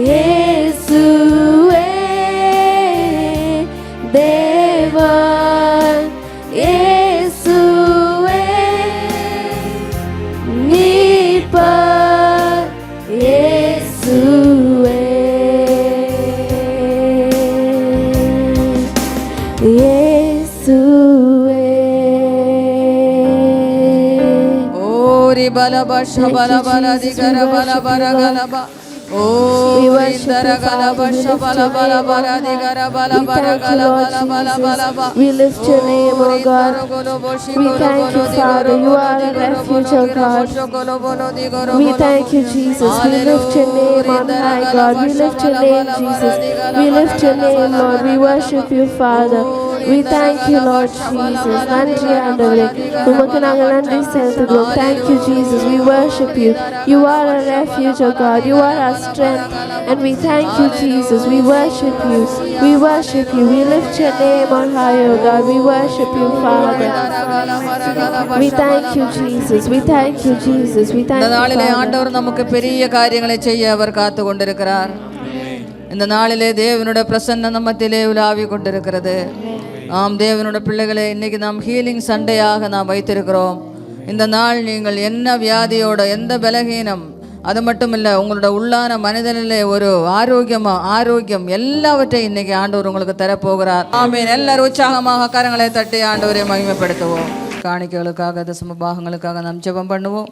இயேசுவே தேவன், இயேசுவே மீட்பர், இயேசுவே. இயேசுவே. ஓரி பலப ஷபலபல திகர பலபர கலப ஓரி தர கலப ஷபலபல பர திகர பலபர கலபல பலபலப. We lift your name, O God. We thank you, Father. You are a refuge, O God. We thank you, Jesus. We lift your name on high, God. We lift your name, Jesus. We lift your name, Lord. We worship you, Father. We thank you, Lord Jesus. நன்றி ஆண்டவரே, உமக்கு நாங்கள் நன்றி செலுத்துகிறோம். Thank you, Jesus. We worship you. You are our refuge, O God. You are our strength, and we thank you, Jesus. We worship you. We worship you. We lift your name on high, O God. We worship you, Father. We thank you, Jesus. We thank you, Jesus. We thank இந்த you, நாளிலே Father. ஆண்டவர் நமக்கு பெரிய காரியங்களை செய்ய அவர் காத்து கொண்டிருக்கிறார். இந்த நாளிலே தேவனுடைய பிரசன்னம் நம்மத்திலே உலாவி கொண்டிருக்கிறது. ஆம் தேவனுடைய பிள்ளைகளை, இன்னைக்கு நாம் ஹீலிங் சண்டையாக நாம் வைத்திருக்கிறோம். இந்த நாள் நீங்கள் என்ன வியாதியோட, எந்த பலகீனம், அது மட்டும் இல்லை, உங்களோட உள்ளான மனிதனிலே ஒரு ஆரோக்கியம் எல்லாவற்றையும் இன்னைக்கு ஆண்டவர் உங்களுக்கு தரப்போகிறார். ஆமீன். எல்லாரும் உற்சாகமாக கரங்களை தட்டி ஆண்டவரை மகிமைப்படுத்துவோம். காணிக்கைகளுக்காக, தசம பாகங்களுக்காக நாம் ஜெபம் பண்ணுவோம்.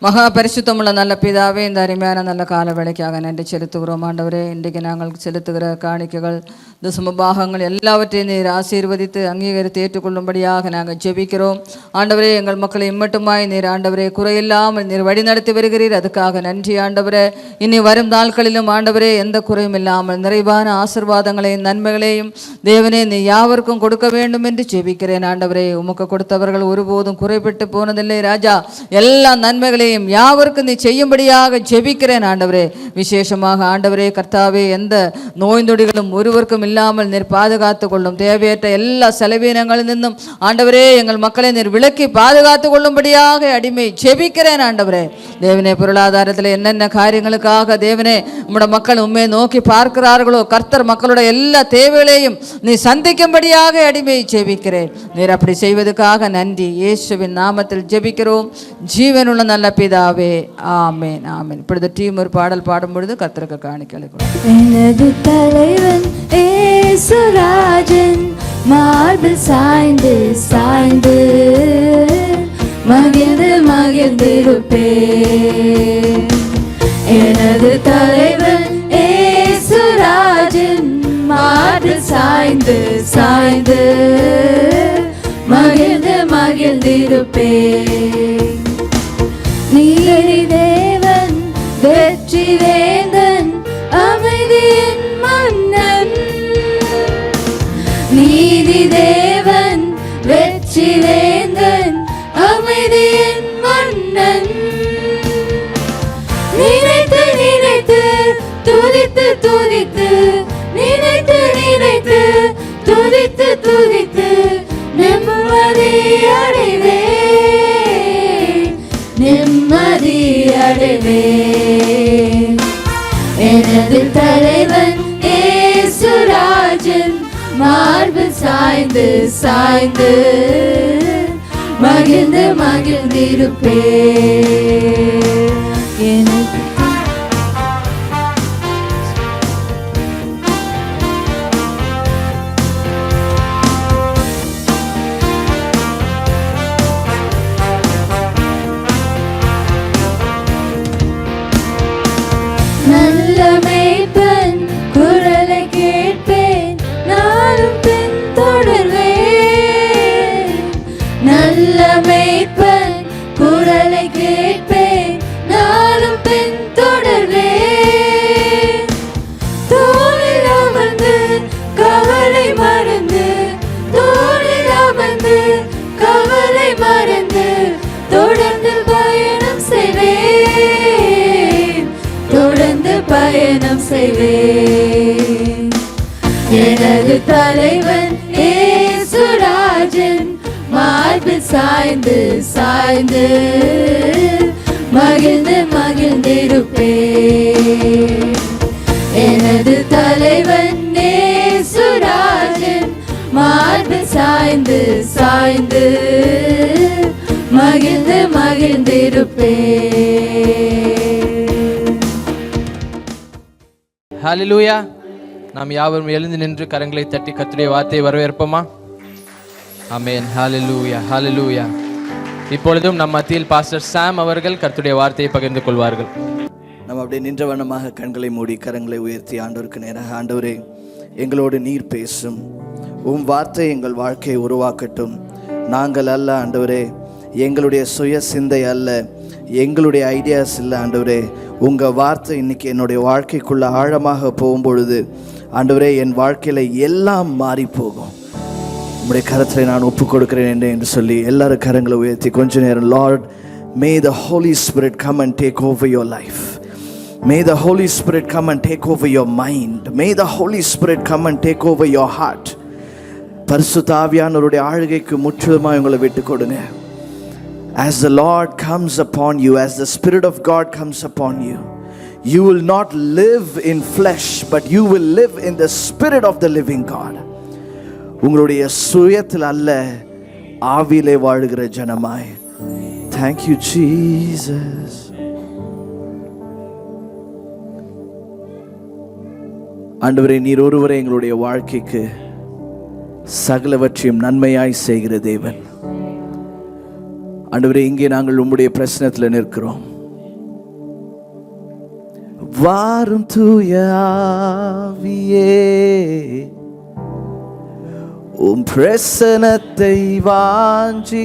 மகா பரிசுத்தமுள்ள நல்ல பிதாவே, இந்த அருமையான நல்ல கால வேளைக்காக நன்றி செலுத்துகிறோம் ஆண்டவரே. இன்றைக்கு நாங்கள் செலுத்துகிற காணிக்கைகள், தசம பாகங்கள் எல்லாவற்றையும் நீர் ஆசீர்வதித்து அங்கீகரித்து ஏற்றுக்கொள்ளும்படியாக நாங்கள் ஜெபிக்கிறோம் ஆண்டவரே. எங்கள் மக்களை இம்மட்டுமாய் நீர் ஆண்டவரே குறையில்லாமல் நீர் வழிநடத்தி வருகிறீர். அதுக்காக நன்றி ஆண்டவரே. இனி வரும் நாட்களிலும் ஆண்டவரே எந்த குறையும் இல்லாமல் நிறைவான ஆசீர்வாதங்களையும் நன்மைகளையும் தேவனே நீ யாவருக்கும் கொடுக்க வேண்டும் என்று ஜெபிக்கிறேன் ஆண்டவரே. உமக்கு கொடுத்தவர்கள் ஒருபோதும் குறைபட்டு போனதில்லை ராஜா. எல்லா நன்மைகளையும் யாவருக்கும் நீ செய்யும்படியாக ஜெபிக்கிறேன் ஆண்டவரே. விசேஷமாக ஆண்டவரே கர்த்தாவே, எந்த நோய் நொடிகளும் ஒருவருக்கும் இல்லாமல் நீர் பாதுகாத்து கொள்ளும். தேவையற்ற எல்லா செலவீனங்களில் நின்றும் ஆண்டவரே எங்கள் மக்களை நீர் விலக்கி பாதுகாத்து கொள்ளும்படியாக அடிமை ஜெபிக்கிறேன் ஆண்டவரே. தேவனே, பொருளாதாரத்தில் என்னென்ன காரியங்களுக்காக தேவனே உம்முடைய மக்கள் உண்மை நோக்கி பார்க்கிறார்களோ கர்த்தர் மக்களுடைய எல்லா தேவைகளையும் நீ சந்திக்கும்படியாக அடிமை ஜெபிக்கிறேன். நீர் அப்படி செய்வதற்காக நன்றி. இயேசுவின் நாமத்தில் ஜெபிக்கிறோம் ஜீவனுள்ள நல்ல பிதாவே, ஆமேன் ஆமேன். இப்பொழுது டீம் ஒரு பாடல் பாடும் பொழுது கர்த்தருக்கு காணிக்கை அளிக்கிறோம். எனது தலைவன் ஏசுராஜன் மார்பில் சாய்ந்து சாய்ந்து மகிழ்ந்து மகிழ்ந்திருப்பேன். எனது தலைவன் ஏசுராஜன் மார்பில் சாய்ந்து சாய்ந்து மகிழ்ந்து மகிழ்ந்திருப்பேன். நீதி தேவன் வெற்றி வேந்தன் அமைதியின் மன்னன். நீதி தேவன் வெற்றி வேந்தன் அமைதியின் மன்னன். நினைத்து நினைத்து துதித்து துதித்து நினைத்து நினைத்து துதித்து துதித்து நிம்மதி அடைவேன், நிம்மதி அடைவேன். எனது தலைவன் ஏசுராஜன் மார்பில் சாய்ந்து சாய்ந்து மகிழ்ந்து மகிழ்ந்திருப்பேன். எனக்கு நல்ல மேய்ப்பன் குரலை கேட்பேன், கவலை மறந்து தோளில் அமர்ந்து கவலை மறந்து தொடர்ந்து பயணம் செய்வேன், தொடர்ந்து பயணம் செய்வேன். எனது தலைவன் ஏசுராஜன் மார்பில் சாய்ந்து சாய்ந்து மகிழ்ந்து மகிழ்ந்திருப்பேன். எனது தலைவன் ஏசுராஜன் மார்பில் சாய்ந்து சாய்ந்து மகிழ்ந்து மகிழ்ந்திருப்பேன். ஹல்லேலூயா. நாம் யாவரும் எழுந்து நின்று கரங்களை தட்டி கர்த்தருடைய வார்த்தையை வரவேற்போமா? ஆமென். ஹல்லேலூயா, ஹல்லேலூயா. இப்பொழுதும் நம் மத்தியில் பாஸ்டர் சாம் அவர்கள் கர்த்தருடைய வார்த்தையை பகிர்ந்து கொள்வார்கள். நம்ம அப்படியே நின்ற வண்ணமாக கண்களை மூடி கரங்களை உயர்த்தி ஆண்டவருக்கு நேராக, ஆண்டவரே எங்களோடு நீர் பேசும், உம் வார்த்தை எங்கள் வாழ்க்கையை உருவாக்கட்டும். நாங்கள் அல்ல ஆண்டவரே, எங்களுடைய சுய சிந்தை அல்ல, எங்களுடைய ஐடியாஸ் இல்லை ஆண்டவரே. உங்கள் வார்த்தை இன்னைக்கு என்னுடைய வாழ்க்கைக்குள்ளே ஆழமாக போகும்பொழுது ஆண்டவரே என் வாழ்க்கையில் எல்லாம் மாறி போகும். உங்களுடைய கரத்தில் நான் ஒப்பு கொடுக்கிறேன் என்று சொல்லி எல்லாரும் கரங்களை உயர்த்தி கொஞ்ச நேரம், Lord, may the Holy Spirit come and take over your life. May the Holy Spirit come and take over your mind. May the Holy Spirit come and take over your heart. பரிசுத்த ஆவியானவருடைய ஆளுகைக்கு முற்றிலுமாய் உங்களை விட்டு கொடுங்க. As the Lord comes upon you, as the Spirit of God comes upon you, you will not live in flesh, but you will live in the Spirit of the living God. உங்களுடைய சுயத்தில் அல்ல, ஆவியிலே வாழுகிற ஜனமாய். Thank you, Jesus. ஆண்டவரே, நீர் ஒருவரே எங்களுடைய வாழ்க்கைக்கு சகலவற்றையும் நன்மையாய் செய்கிற தேவன். ஆண்டவரே, இங்கே நாங்கள் உம்முடைய பிரசன்னத்தில் நிற்கிறோம். வாரும் தூய ஆவியே, உம் பிரசன்னத்தை வாஞ்சிக்கிறோம்.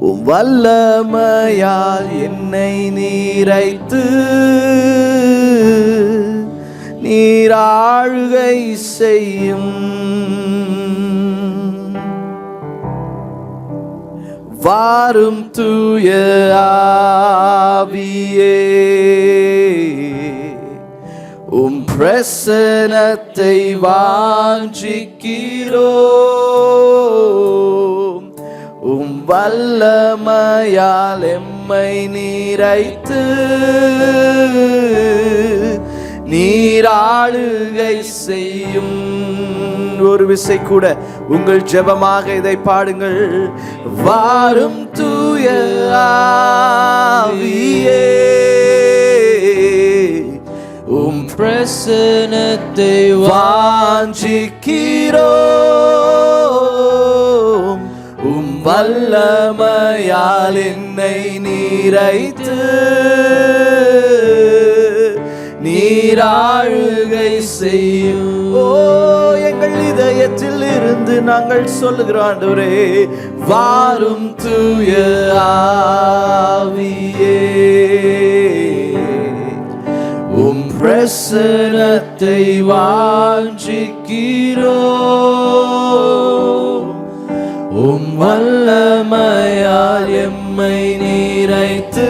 உம் வல்லமையால் என்னை நீரைத்து நீர் ஆளுகை செய்யும். வாரும் தூய ஆவியே, உம் பிரசன்னத்தை வாஞ்சிக்கிறோம். உம் வல்லமையால் எம்மை நீரைத்து நீராளுகை செய்யும். ஒரு விசை கூட உங்கள் ஜெபமாக இதை பாடுங்கள். வாரும் தூய ஆவியே, உம் பிரசன்னத்தை வாஞ்சிக்கிறோம். உம் வல்லமையால் என்னை நீரைத்து நீராளுகை செய்யும். ஓ, எங்கள் இதயத்தில் இருந்து நாங்கள் சொல்லுகிறோம் ஆண்டவரே, வாரும் தூய ஆவியே, உம் பிரசன்னத்தை வாஞ்சிக்கிறோம். உம் வல்லமையால் எம்மை நீரைத்து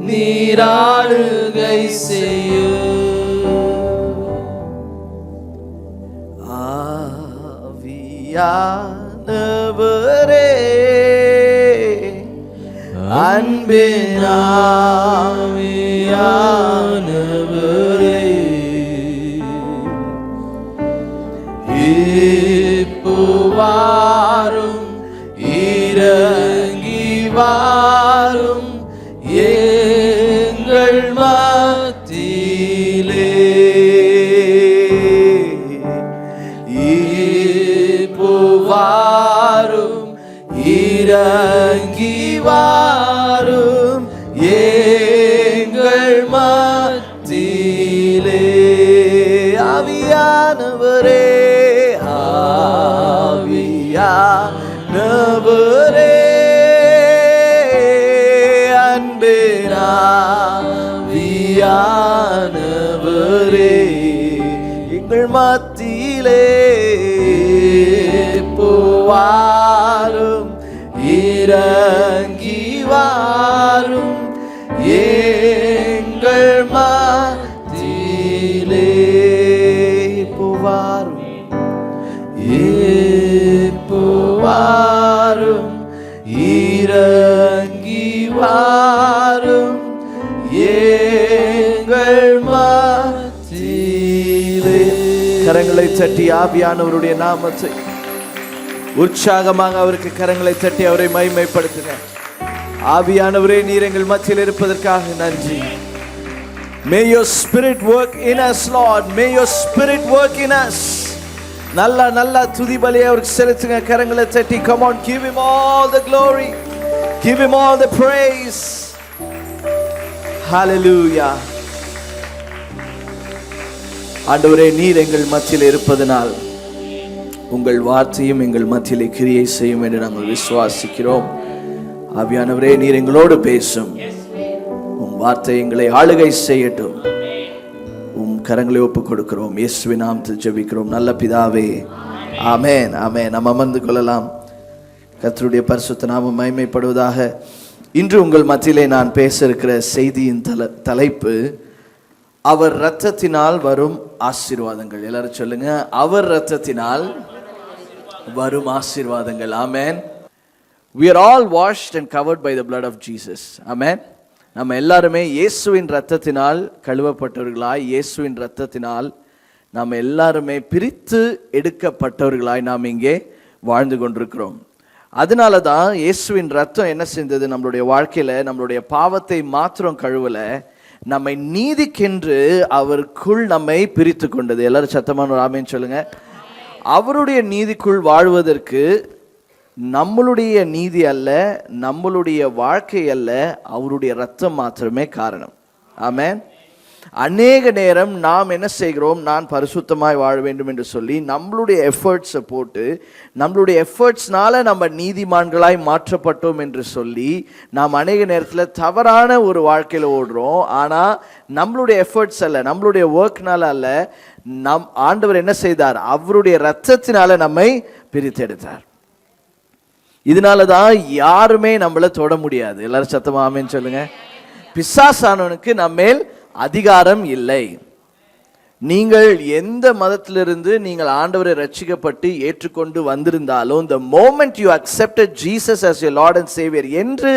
நீராளுகை செய்யும். ஆவியானவரே, அன்பின் ஆவியானவரே, இப்போ வாரும், இறங்கி வாரும் எங்கள் மத்தியிலே. இப்போ வாரும், இறங்கி வாரும் எங்கள் மத்தியிலே. ஆவியானவரே, ஆவியானவரே, அன்பே ஆவியானவரே, ஆவியானவரே எங்கள் மத்தியிலே போவாரும் இறங்கி வாரும் எங்கள் மத்தியிலே போவாரும் போவாரும் இறங்கி வாரும் எங்கள் மத்தியிலே. கரங்களை தட்டி ஆவியானவருடைய நாமத்தை உற்சாகமாக அவருக்கு கரங்களை தட்டி அவரை மகிமைப்படுத்துங்க. ஆவியானவரே, நீர் எங்கள் மத்தியில் இருப்பதற்காக நன்றி. May your spirit work in us, Lord. May your spirit work in us. நல்ல துதி பலியை அவருக்கு செலுத்துங்க. கரங்களை தட்டி come on, give him all the glory, give him all the praise. Hallelujah. ஆண்டவரே, நீர் எங்கள் மத்தியில் இருப்பதனால் உங்கள் வார்த்தையும் எங்கள் மத்தியிலே கிரியை செய்யும் என்று நாங்கள் விசுவாசிக்கிறோம். ஆவியானவரே, நீர் எங்களோடு பேசும். உம் வார்த்தை எங்களை ஆளுகை செய்யட்டும். உம் கரங்களை ஒப்புக் கொடுக்கிறோம். இயேசுவின் நாமத்தில் ஜெபிக்கிறோம் நல்ல பிதாவே, ஆமென். ஆமென். நாம் அமர்ந்து கொள்ளலாம். கர்த்தருடைய பரிசுத்த நாமம் மகிமைப்படுவதாக. இன்று உங்கள் மத்தியிலே நான் பேச இருக்கிற செய்தியின் தலைப்பு அவர் இரத்தத்தினால் வரும் ஆசீர்வாதங்கள். எல்லாரும் சொல்லுங்க, அவர் இரத்தத்தினால் வரும் ஆசீர்வாதங்கள். ஆமென். We are all washed and covered by the blood of Jesus. ஆமென். நம்ம எல்லாருமே இயேசுவின் இரத்தத்தினால் கழுவப்பட்டவர்களாய், இயேசுவின் இரத்தத்தினால் நாம் எல்லாருமே பிரித்து எடுக்கப்பட்டவர்களாய் நாம் இங்கே வாழ்ந்து கொண்டிருக்கிறோம். அதனால தான் இயேசுவின் இரத்தம் என்ன செஞ்சது? நம்மளுடைய வாழ்க்கையில நம்மளுடைய பாவத்தை மாத்திரம் கழுவல, நம்மை நீதிக்கென்று அவருக்குள் நம்மை பிரித்து கொண்டது. எல்லாரும் சத்தமான ஒரு ஆமென் சொல்லுங்க. அவருடைய நீதிக்குள் வாழ்வதற்கு நம்மளுடைய நீதி அல்ல, நம்மளுடைய வாழ்க்கை அல்ல, அவருடைய ரத்தம் மாத்திரமே காரணம். ஆமென். அநேக நேரம் நாம் என்ன செய்கிறோம்? நான் பரிசுத்தமாய் வாழ வேண்டும் என்று சொல்லி நம்மளுடைய எஃபர்ட்ஸை போட்டு, நம்மளுடைய எஃபர்ட்ஸ்னால நம்ம நீதிமான்களாய் மாற்றப்பட்டோம் என்று சொல்லி நாம் அநேக நேரத்தில் தவறான ஒரு வாழ்க்கையில் ஓடுறோம். ஆனால் நம்மளுடைய எஃபர்ட்ஸ் அல்ல, நம்மளுடைய ஒர்க்னால அல்ல, நம் ஆண்டவர் என்ன செய்தார்? அவருடைய இரத்தத்தினால நம்மை பிரித்தெடுத்தார். இதனால தான் யாருமே நம்மளை தொட முடியாது. எல்லாரும் சத்தமா ஆமென் சொல்லுங்க. பிசாசானவனுக்கு நம்மேல் அதிகாரம் இல்லை. நீங்கள் எந்த மதத்திலிருந்து நீங்கள் ஆண்டவரை ரட்சிக்கப்பட்டு ஏற்றுக்கொண்டு வந்திருந்தாலும், the moment you accepted Jesus as your Lord and Savior, என்று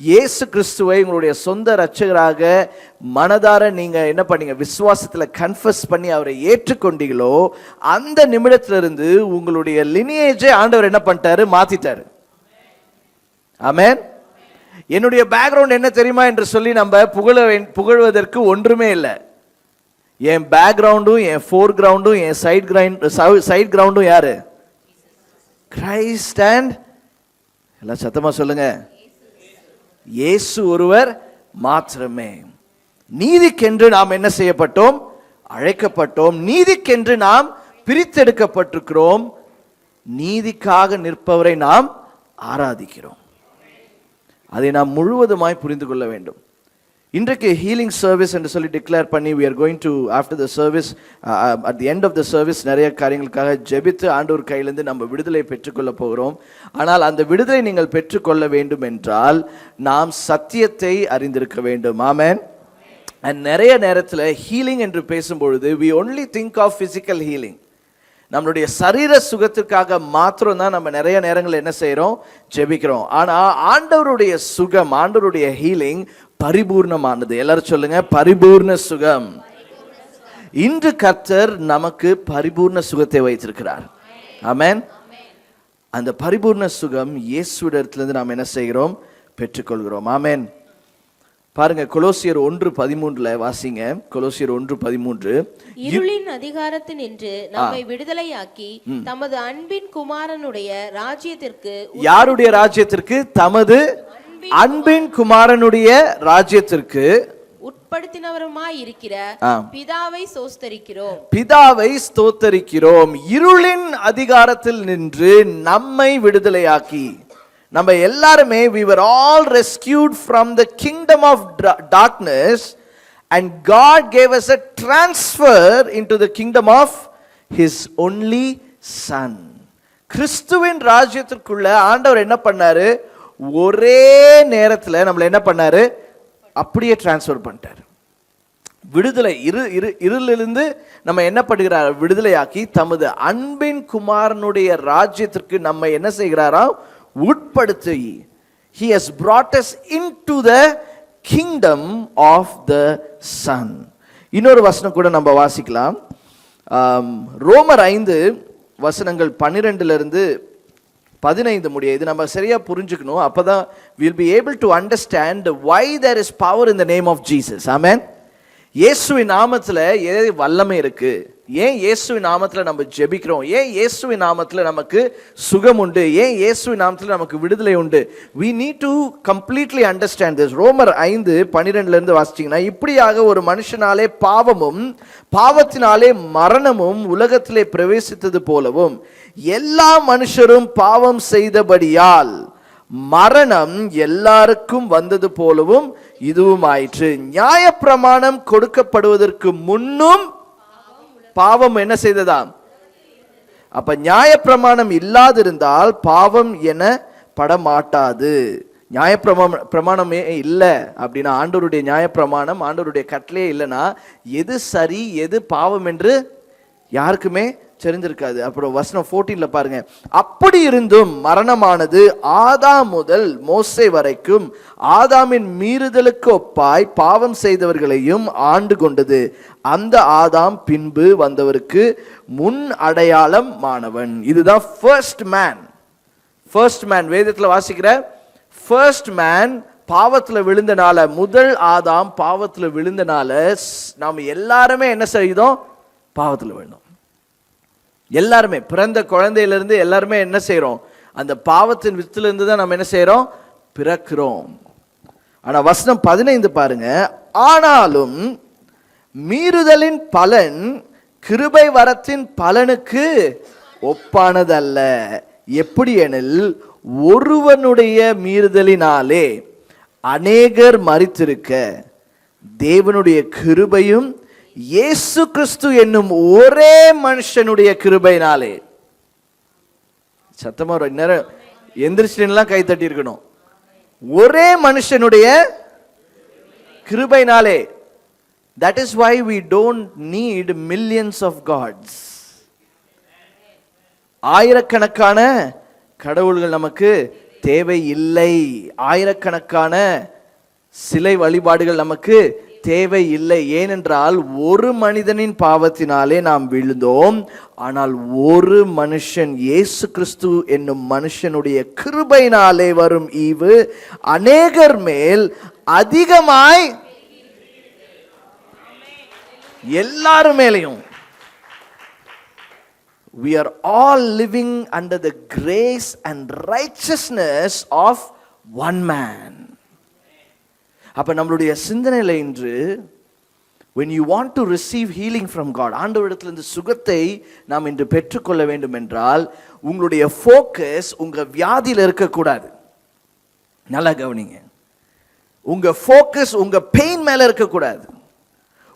இயேசு கிறிஸ்துவை உங்களுடைய சொந்த இரட்சகராக மனதார நீங்க என்ன பண்ணீங்க? விசுவாசத்தில் கன்ஃபஸ் பண்ணி அவரை ஏற்றுக்கொண்டீங்களோ, அந்த நிமிடத்திலிருந்து உங்களுடைய லினியேஜை ஆண்டவர் என்ன பண்ணிட்டாரு? மாத்திட்டாரு. ஆமென். என்னுடைய பேக்ரவுண்ட் என்ன தெரியுமா என்று சொல்லி நம்ம புகழ்வதற்கு ஒன்றுமே இல்லை. என் பேக்ரவுண்டும், என் ஃபோர் கிரவுண்டும், என் சைட் கிரவுண்டும் யாரு? கிரைஸ்ட் அண்ட் எல்லாம் சத்தமா சொல்லுங்க, இயேசு ஒருவர் மாத்திரமே. நீதிக்கென்று நாம் என்ன செய்யப்பட்டோம்? அழைக்கப்பட்டோம். நீதிக்கென்று நாம் பிரித்தெடுக்கப்பட்டிருக்கிறோம். நீதிக்காக நிற்பவரை நாம் ஆராதிக்கிறோம். அதை நாம் முழுவதுமாய் புரிந்து கொள்ள வேண்டும். இன்றைக்கு ஹீலிங் சர்வீஸ் என்று சொல்லி டிக்ளேர் பண்ணி we are going to after the service at the end of the service நிறைய காரியங்களுக்காக ஜெபித்து ஆண்டவர் கையிலிருந்து நம்ம விடுதலை பெற்றுக்கொள்ள போகிறோம். ஆனால் அந்த விடுதலை நீங்கள் பெற்றுக்கொள்ள வேண்டும் என்றால் நாம் சத்தியத்தை அறிந்திருக்க வேண்டும். ஆமென். and நிறைய நேரத்தில் ஹீலிங் என்று பேசும்பொழுது we only think of physical healing. நம்மளுடைய சரீர சுகத்திற்காக மாத்திரம் தான் நம்ம நிறைய நேரங்கள் என்ன செய்கிறோம்? ஜெபிக்கிறோம். ஆனால் ஆண்டவருடைய சுகம், ஆண்டவருடைய ஹீலிங் பரிபூர்ணமானது. எல்லாரும் சொல்லுங்க, பரிபூர்ண சுகம். இன்று கர்த்தர் நமக்கு பரிபூர்ண சுகத்தை வைத்திருக்கிறார். ஆமென். அந்த பரிபூர்ண சுகம் இயேசுவிடத்திலிருந்து நாம் என்ன செய்கிறோம்? பெற்றுக்கொள்கிறோம். ஆமென். பாருங்க, கொலோசியர் 1:13 வாசிங்க. கொலோசியர் 1:13. இருளின் அதிகாரத்தினின்று நம்மை விடுதலையாக்கி தமது அன்பின் குமாரனுடைய ராஜ்யத்திற்கு. யாருடைய ராஜ்யத்திற்கு? தமது அன்பின் குமாரனுடைய ராஜ்யத்திற்கு உட்படுத்தினவருமாய் இருக்கிற பிதாவை ஸ்தோத்தரிக்கிறோம். பிதாவை ஸ்தோத்தரிக்கிறோம். இருளின் அதிகாரத்தில் நின்று நம்மை விடுதலையாக்கி. நம்ம எல்லாருமே we were all rescued from the kingdom of darkness and God gave us a transfer into the kingdom of his only son. கிறிஸ்துவின் ராஜ்யத்திற்குள்ள ஆண்டவர் என்ன பண்ணாரு? ஒரே நேரத்துல நம்மள என்ன பண்ணாரு? அப்படியே டிரான்ஸ்ஃபர் பண்ணிட்டாரு. விடுதலை இருளிலிருந்து நம்ம என்ன பண்ணுகிறார்? விடுதலையாக்கி தமது அன்பின் குமாரனுடைய ராஜ்யத்திற்கு நம்ம என்ன செய்கிறாராம்? உட்படுத்தி. He has brought us into the kingdom of the son. இன்னொரு வசனம் கூட நம்ம வாசிக்கலாம். ரோமர் 5 வசனங்கள் 12 15 முடிய. இது நம்ம சரியா புரிஞ்சுக்கணும். அப்பதான் we'll be able to understand why there is power in the name of Jesus. Amen. இயேசுவின் நாமத்துல ஏன் வல்லமை இருக்கு? ஏன் இயேசுவின் நாமத்துல நம்ம ஜெபிக்கிறோம்? ஏன் இயேசுவின் நாமத்துல நமக்கு சுகம் உண்டு? ஏன் இயேசுவின் நாமத்துல நமக்கு விடுதலை உண்டு? we need to completely understand this. ரோமர் 5:12 வாசிச்சீங்கன்னா, இப்படியாக ஒரு மனுஷனாலே பாவமும் பாவத்தினாலே மரணமும் உலகத்திலே பிரவேசித்தது போலவும் எல்லா மனுஷரும் பாவம் செய்தபடியால் மரணம் எல்லாருக்கும் வந்தது போலவும் இதுவும் ஆயிற்று. நியாயப்பிரமாணம் கொடுக்கப்படுவதற்கு முன்னும் பாவம் என்ன செய்ததாம்? அப்ப நியாயப்பிரமாணம் இல்லாதிருந்தால் பாவம் என படமாட்டாது. நியாயப்பிரமாணமே இல்லை அப்படின்னா, ஆண்டவருடைய நியாயப்பிரமாணம், ஆண்டவருடைய கட்டளையே இல்லைன்னா எது சரி எது பாவம் என்று யாருக்குமே தெரிஞ்சிருக்காது. அப்புறம் வசனம் 14 பாருங்க. அப்படி இருந்தும் மரணமானது ஆதாம் முதல் மோசே வரைக்கும் ஆதாமின் மீறுதலுக்கு ஒப்பாய் பாவம் செய்தவர்களையும் ஆண்டு கொண்டது. அந்த ஆதாம் பின்பு வந்தவருக்கு முன் அடையாளம் மாணவன். இதுதான் ஃபர்ஸ்ட் மேன். ஃபர்ஸ்ட் மேன் வேதத்தில் வாசிக்கிற ஃபர்ஸ்ட் மேன் பாவத்துல விழுந்தனால, முதல் ஆதாம் பாவத்துல விழுந்தனால நாம் எல்லாருமே என்ன செய்தோம்? பாவத்துல விழுந்தோம். எல்லாருமே பிறந்த குழந்தையிலிருந்து எல்லாருமே என்ன செய்யறோம்? அந்த பாவத்தின் வித்திலிருந்து தான் நம்ம என்ன செய்யறோம்? பிறக்கிறோம். ஆனா வசனம் 15 பாருங்க. ஆனாலும் மீறுதலின் பலன் கிருபை வரத்தின் பலனுக்கு ஒப்பானதல்ல. எப்படி எனில், ஒருவனுடைய மீறுதலினாலே அநேகர் மரித்திருக்க தேவனுடைய கிருபையும் இயேசு கிறிஸ்து என்னும் ஒரே மனுஷனுடைய கிருபையினாலே. சத்தமா நேரம் எந்திரிச்சுலாம் கை தட்டி இருக்கணும். ஒரே மனுஷனுடைய கிருபையினாலே. That is why we don't need millions of gods. ஆயிரக்கணக்கான கடவுள்கள் நமக்கு தேவை இல்லை. ஆயிரக்கணக்கான சிலை வழிபாடுகள் நமக்கு தேவை இல்லை. ஏனென்றால் ஒரு மனிதனின் பாவத்தினாலே நாம் விழுந்தோம். ஆனால் ஒரு மனுஷன், இயேசு கிறிஸ்து என்னும் மனுஷனுடைய கிருபையினாலே வரும் ஈவு அநேகர் மேல் அதிகமாய் எல்லாரும் மேலையும். We are all living under the grace and righteousness of one man. அப்ப நம்மளுடைய சிந்தனையில இன்று, when you want to receive healing from God, ஆண்டவரிடத்திலிருந்து சுகத்தை நாம் இன்று பெற்றுக்கொள்ள வேண்டும் என்றால், உங்களுடைய ஃபோக்கஸ் உங்க வியாதியில இருக்கக்கூடாது. நல்லா கவனிங்க. உங்க ஃபோக்கஸ் உங்க பெயின் மேல இருக்கக்கூடாது.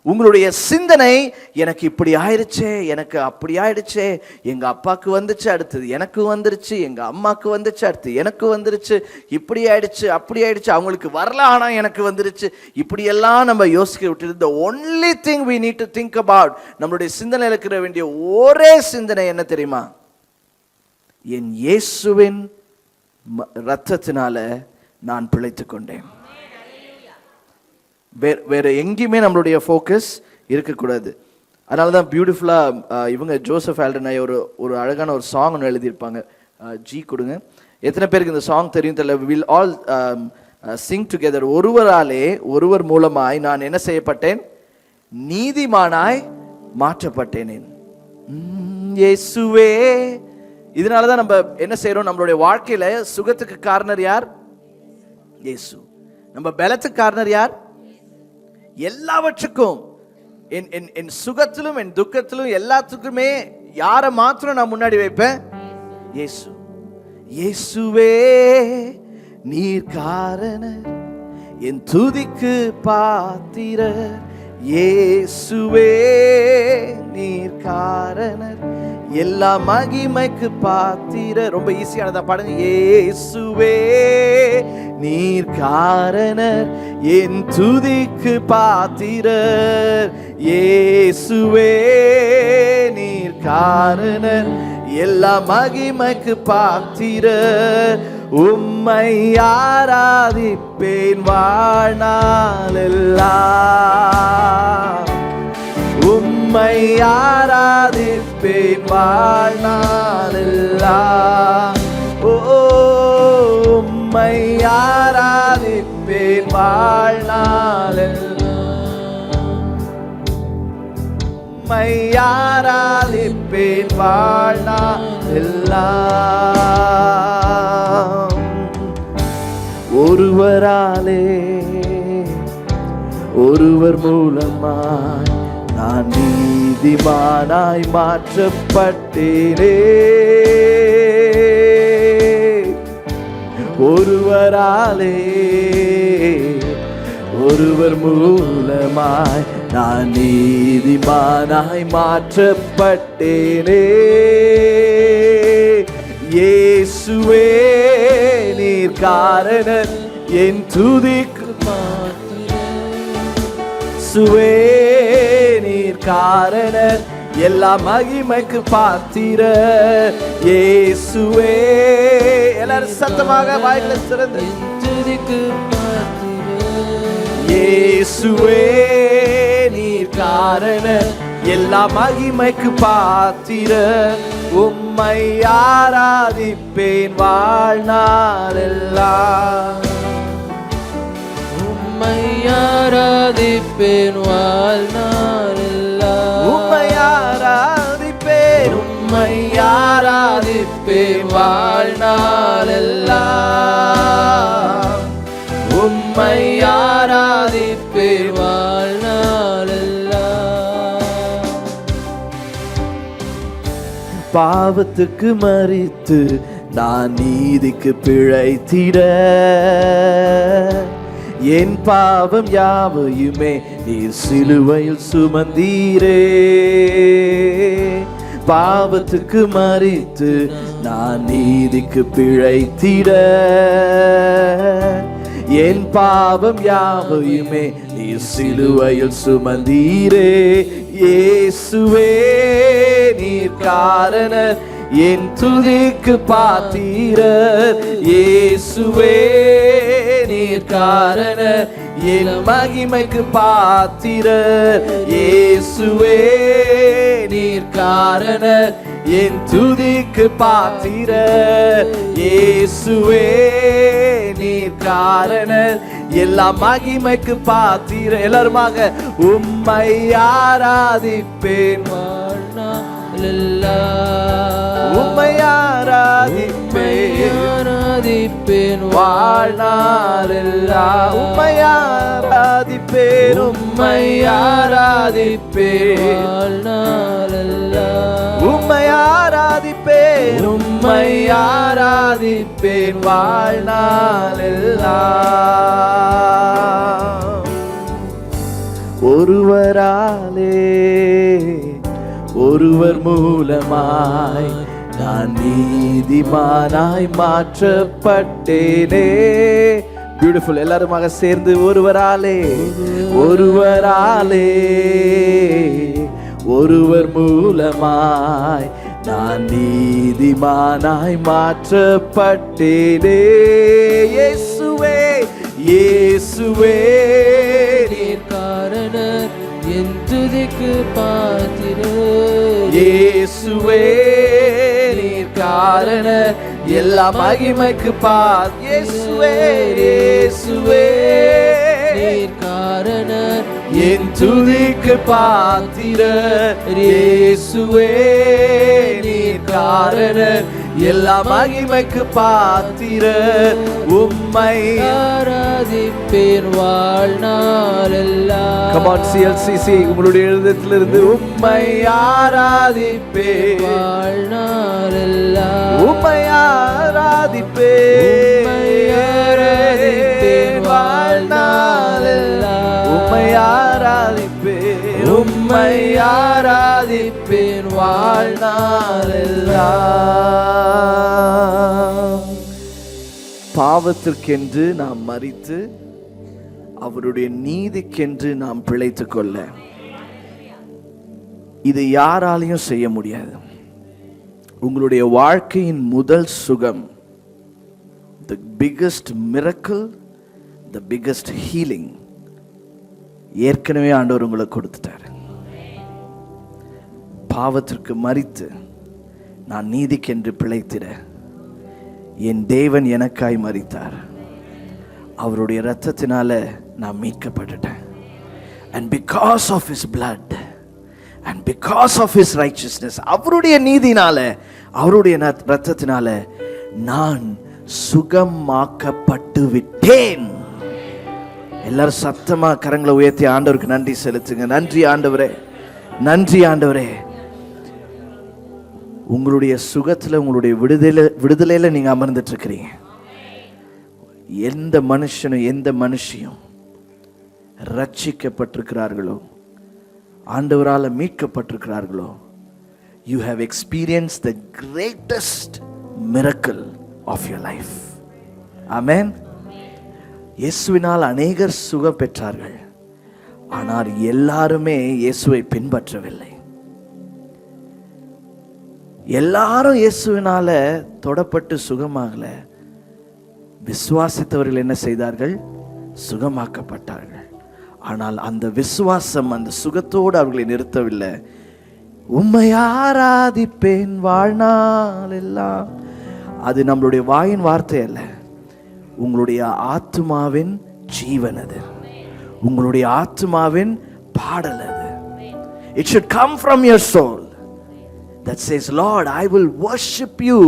உங்களுடைய சிந்தனை, எனக்கு இப்படி ஆயிடுச்சே, எனக்கு அப்படி ஆயிடுச்சே, எங்க அப்பாவுக்கு வந்துச்சு, அடுத்தது எனக்கு வந்துருச்சு, எங்க அம்மாவுக்கு வந்துச்சு, அடுத்து எனக்கு வந்துருச்சு, இப்படி ஆயிடுச்சு அப்படி ஆயிடுச்சு, அவங்களுக்கு வரல ஆனா எனக்கு வந்துருச்சு, இப்படியெல்லாம் நம்ம யோசிக்க விட்டு, the only thing we need to think about, நம்மளுடைய சிந்தனையில் இருக்கிற வேண்டிய ஒரே சிந்தனை என்ன தெரியுமா? என் இயேசுவின் இரத்தத்தினால நான் பிழைத்துக் கொண்டேன். வேற எங்கேயுமே நம்மளுடைய ஃபோக்கஸ் இருக்கக்கூடாது. அதனால தான் பியூட்டிஃபுல்லாக இவங்க ஜோசப் ஆல்டன் ஒரு அழகான ஒரு சாங் ஒன்று எழுதியிருப்பாங்க. ஜி கொடுங்க. எத்தனை பேருக்கு இந்த சாங் தெரியும் தெரியல. Will all sing together. ஒருவராலே ஒருவர் மூலமாய் நான் என்ன செய்யப்பட்டேன்? நீதிமானாய் மாற்றப்பட்டேனேன். இயேசுவே. இதனால தான் நம்ம என்ன செய்யறோம்? நம்மளுடைய வாழ்க்கையில சுகத்துக்கு காரணர் யார்? இயேசு. நம்ம பலத்துக்கு காரணர் யார்? எல்லாவற்றுக்கும், என் சுகத்திலும் என் துக்கத்திலும் எல்லாத்துக்குமே யாரை மாத்திரம் நான் முன்னாடி வைப்பேன்? இயேசு. இயேசுவே நீர் காரணர், என் துதிக்கு பாத்திரர், இயேசுவே நீர் காரணர் எல்லா மகிமைக்கு பாத்திர. ரொம்ப ஈஸியானதா பாடுங்க. இயேசுவே நீர் காரணர் என் துதிக்கு பாத்திரர். இயேசுவே நீர் காரணர் எல்லா மகிமைக்கு பாத்திரர். உம்மை ஆராதிப்பேன் வாழ்நாளெல்லாம். உம்மை ஆராதிப்பேன் வாழ்நாளெல்லாம். ஓ உம்மை ஆராதிப்பேன் வாழ்நாளெல்லாம். உம்மை ஆராதிப்பேன் வாழ்நாளெல்லாம். ஒருவராலே ஒருவர் மூலமாய் நான் நீதிமானாய் மாற்றப்பட்டேனே. ஒருவராலே ஒருவர் மூலமாய் நான் நீதிமானாய் மாற்றப்பட்டேனே. இயேசுவே நீர் காரணர் என் துதிக்கு சுவே நீர் காரணர் எல்லா மகிமைக்கு பாத்திர. இயேசுவே எல்லாரும் சத்தமாக வாயில சிறந்து துதிக்கு பாத்திர. இயேசுவே நீர் காரணர் எல்லா மகிமைக்கு பாத்திர. உம்மை ஆராதிப்பேன் வாழ்நாளெல்லாம். உம்மை ஆராதிப்பேன் வாழ்நாளெல்லாம். உம்மை ஆராதிப்பேன். உம்மை ஆராதிப்பேன் வாழ்நாளெல்லாம். உம்மை ஆராதிப்பேன் வாழ்நாளெல்லாம். பாவத்துக்கு மரித்து நான் நீதிக்கு பிழைத்திட என் பாவம் யாவையுமே நீர் சிலுவையில் சுமந்தீரே. பாவத்துக்கு மரித்து நான் நீதிக்கு பிழைத்திட என் பாவம் யாவையுமே நீர் சிலுவையில் சுமந்தீரே. இயேசுவே நீர் காரணர் என் துதிக்கு பாத்திரர். இயேசுவே நீர் காரணர் என் மகிமைக்கு பாத்திரர். இயேசுவே நீர் காரணர் என் துதிக்கு பாத்திரர். இயேசுவே நீர் காரணர் எல்லா மகிமைக்கு பாத்திர. எல்லாருமாக உம்மை ஆராதிப்பேன் வாழ்நாளெல்லாம். உம்மை ஆராதிப்பேன் வாழ்நாளெல்லாம். உம்மை ஆராதிப்பேன். உம்மை ஆராதிப்பேன் வாழ்நாளெல்லாம். உம்மை ஆராதிப்பேன். உம்மை ஆராதிப்பேன் வாழ்நாளெல்லாம். ஒருவராலே ஒருவர் மூலமாய் நான் நீதிமானாய் மாற்றப்பட்டேனே. பியூட்டிஃபுல். எல்லாருமாக சேர்ந்து ஒருவராலே ஒருவராலே ஒருவர் மூலமாய் நான் நீதிமானாய் மாற்றப்பட்டேனே. இயேசுவே இயேசுவே நீர் காரணர் என் துதிக்கு பாத்திரர். இயேசுவே நீர் காரணர் எல்லா மகிமைக்கு பாத்திரர். இயேசுவே இயேசுவே நீர் காரணர் என் துதிக்கு பாத்திரர். இயேசுவே நீர் காரணர் எல்லா மகிமைக்கு பாத்திரர். உம்மை ஆராதிப்பேன் வாழ்நாளெல்லாம். Come on CLCC, உங்களுடைய எழுதத்திலிருந்து உம்மை ஆராதிப்பேன் வாழ்நாளெல்லாம். உம்மை ஆராதிப்பேன். உம்மை ஆராதிப்பேன் வாழ்நாளெல்லாம். உம்மை ஆராதிப்பேன். உம்மை ஆராதிப்பேன் வாழ்நாளெல்லாம். பாவத்திற்கென்று நாம் மரித்து அவருடைய நீதிக்கென்று நாம் பிழைத்துக் கொள்ள இது யாராலையும் செய்ய முடியாது. உங்களுடைய வாழ்க்கையின் முதல் சுகம், the biggest miracle, the biggest healing, ஏற்கனவே ஆண்டவர் உங்களுக்கு கொடுத்துட்டார். பாவத்திற்கு மரித்து நான் நீதிக்கென்று பிழைத்திட என் தேவன் எனக்காய் மரித்தார். அவருடைய இரத்தத்தினால நான் மீட்கப்பட்டுட்டேன். And because of his blood and because of his righteousness, அவருடைய நீதினால அவருடைய இரத்தத்தினால நான் சுகமாக்கப்பட்டு விட்டேன். எல்லாரும் சத்தமா கரங்களை உயர்த்தி ஆண்டவருக்கு நன்றி செலுத்துங்க. நன்றி ஆண்டவரே, நன்றி ஆண்டவரே. உங்களுடைய சுகத்துல, உங்களுடைய விடுதலையில நீங்க அமர்ந்துட்டு இருக்கிறீங்க. எந்த மனுஷனும் எந்த மனுஷியும் ரட்சிக்கப்பட்டிருக்கிறார்களோ, ஆண்டவரால் மீட்கப்பட்டிருக்கிறார்களோ, you have experienced the greatest miracle of your life. Amen. இயேசுவினால் அநேகர் சுகம் பெற்றார்கள். ஆனால் எல்லாருமே இயேசுவை பின்பற்றவில்லை. எல்லாரும் இயேசுவினால தொடப்பட்டு சுகமாகல. விசுவாசித்தவர்கள் என்ன செய்தார்கள்? சுகமாக்கப்பட்டார்கள். ஆனால் அந்த விசுவாசம் அந்த சுகத்தோடு அவர்களை நிறுத்தவில்லை. உம்மை ஆராதிப்பேன் வாழ்நாள் எல்லாம். அது நம்மளுடைய வாயின் வார்த்தை அல்ல, உங்களுடைய ஆத்துமாவின் ஜீவன். அது உங்களுடைய ஆத்துமாவின் பாடல். அது it should come from your soul that says, Lord, I will worship you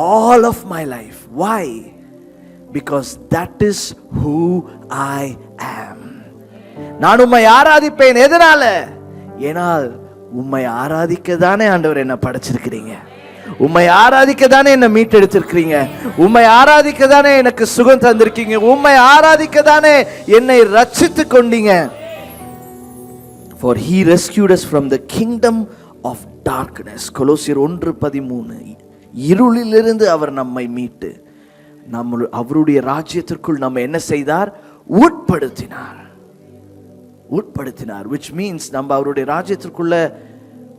all of my life. Why? Because that is who I am. நான் உம்மை ஆராதிப்பேன். எதனால? ஏனால் உம்மை ஆராதிக்க தானே ஆண்டவர் என்ன படைச்சிருக்கிறீங்க. உம்மை ஆராதிக்க தானே என்ன மீட்டெடுத்திருக்கிறீங்க. உம்மை ஆராதிக்க தானே எனக்கு சுகம் தந்திருக்கீங்க. உம்மை ஆராதிக்க தானே என்னை ரட்சித்துக் கொண்டீங்க. For he rescued us from the kingdom of darkness. கொலோசியர் 1:13. இருளிலிருந்து அவர் நம்மை மீட்டு அவருடைய ராஜ்யத்திற்குள் நம்ம என்ன செய்தார்? உட்படுத்தினார். உட்படுத்தினார் which means நம்ம அவருடைய ராஜ்யத்திற்குள்ள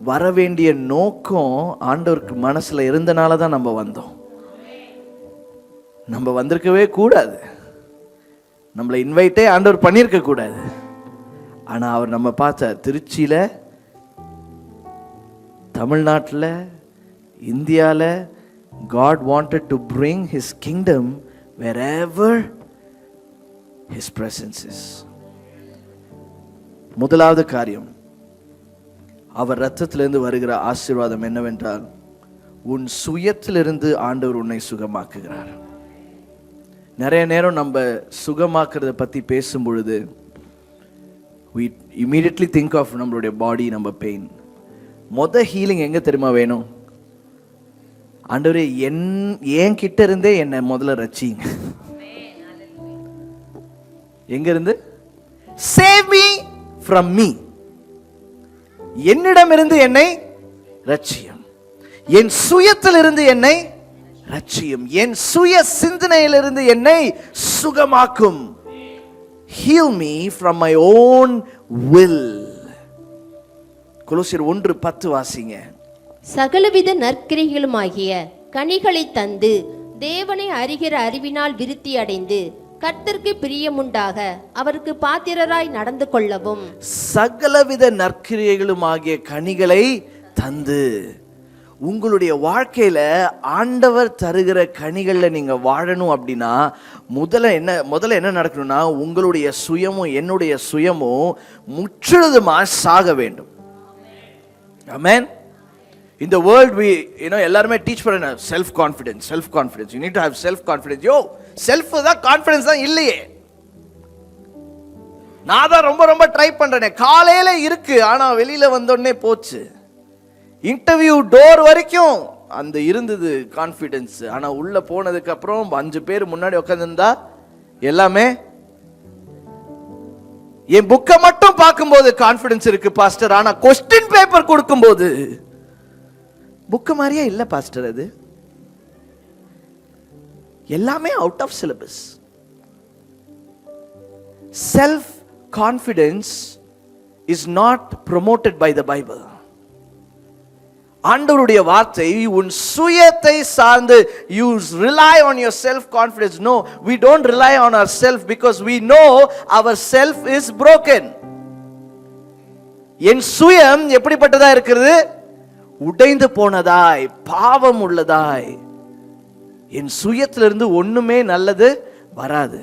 வர வேண்டிய நோக்கம் ஆண்டவருக்கு மனசுல இருந்தனால தான் நம்ம வந்தோம். நம்ம வந்திருக்கவே கூடாது. நம்மளை இன்வைட்டே ஆண்டவர் பண்ணியிருக்க கூடாது. ஆனா அவர் நம்ம பார்த்தார். திருச்சியில, தமிழ்நாட்டில், இந்தியாவில் God wanted to bring his kingdom wherever his presence is. முதலாவது காரியம், அவர் இரத்தத்திலிருந்து வருகிற ஆசீர்வாதம் என்னவென்றால், உன் சுயத்திலிருந்து ஆண்டவர் உன்னை சுகமாக்குகிறார். நிறைய நேரம் நம்ம சுகமாக்குறத பற்றி பேசும் பொழுது we immediately think of நம்மளுடைய பாடி, நம்ம பெயின். ஹீலிங் எங்க தெரியுமா வேணும்? ஆண்டவரே என் கிட்ட இருந்தே என்னை முதல்ல ரட்சிங்க. எங்க இருந்து? Save me from me. என்னிடமிருந்து என்னை ரட்சியும். என் சுயத்திலிருந்து என்னை ரட்சியும். என் சுய சிந்தனையிலிருந்து என்னை சுகமாக்கும். Heal me from my own will. கொலோசியர் 1:10 வாசிங்க. சகலவித நற்கிரிகளுமாகிய கனிகளை தந்து தேவனை அறிகிற அறிவினால் விருத்தி அடைந்து கர்த்தருக்கு பிரியமுண்டாக அவருக்கு பாத்திரராய் நடந்து கொள்ளவும். சகலவித நற்கிரியைகளுமாகிய கனிகளை தந்து. உங்களுடைய வாழ்க்கையில ஆண்டவர் தருகிற கனிகள்ல நீங்க வாழணும் அப்படின்னா முதல்ல என்ன நடக்கணும்னா, உங்களுடைய சுயமும் என்னுடைய சுயமும் முற்றிலுமா சாக வேண்டும். ஆமென். In the world we எல்லாருமே டீச் பண்ண self confidence. you need to have self confidence. Self தான் கான்ஃபிடன்ஸ் தான் இல்லையே. நான் தான் ரொம்ப ட்ரை பண்றேனே. காலையில இருக்கு, ஆனா வெளியில வந்தோடனே போச்சு. இன்டர்வியூ டோர் வரைக்கும் அந்த இருந்தது கான்ஃபிடன்ஸ். ஆனா உள்ள போனதுக்கு அப்புறம் 5 பேர் முன்னாடி உட்கார்ந்திருந்தா எல்லாமே என் புக்கை மட்டும் பார்க்கும்போது கான்ஃபிடன்ஸ் இருக்கு பாஸ்டர், ஆனா கொஸ்டின் பேப்பர் கொடுக்கும்போது புக்கு மாதிரியே இல்ல பாஸ்டர். அது எல்லாமே out of syllabus. Self confidence is not promoted by the Bible. ஆண்டவருடைய வார்த்தை உன் சுயத்தை சார்ந்து you rely on your self confidence. No, we don't rely on ourselves because we know our self is broken. என் சுயம் எப்படிப்பட்டதா இருக்கிறது? உடைந்து போனதாய், பாவம் உள்ளதாய். என் சுயத்திலிருந்து ஒண்ணுமே நல்லது வராது.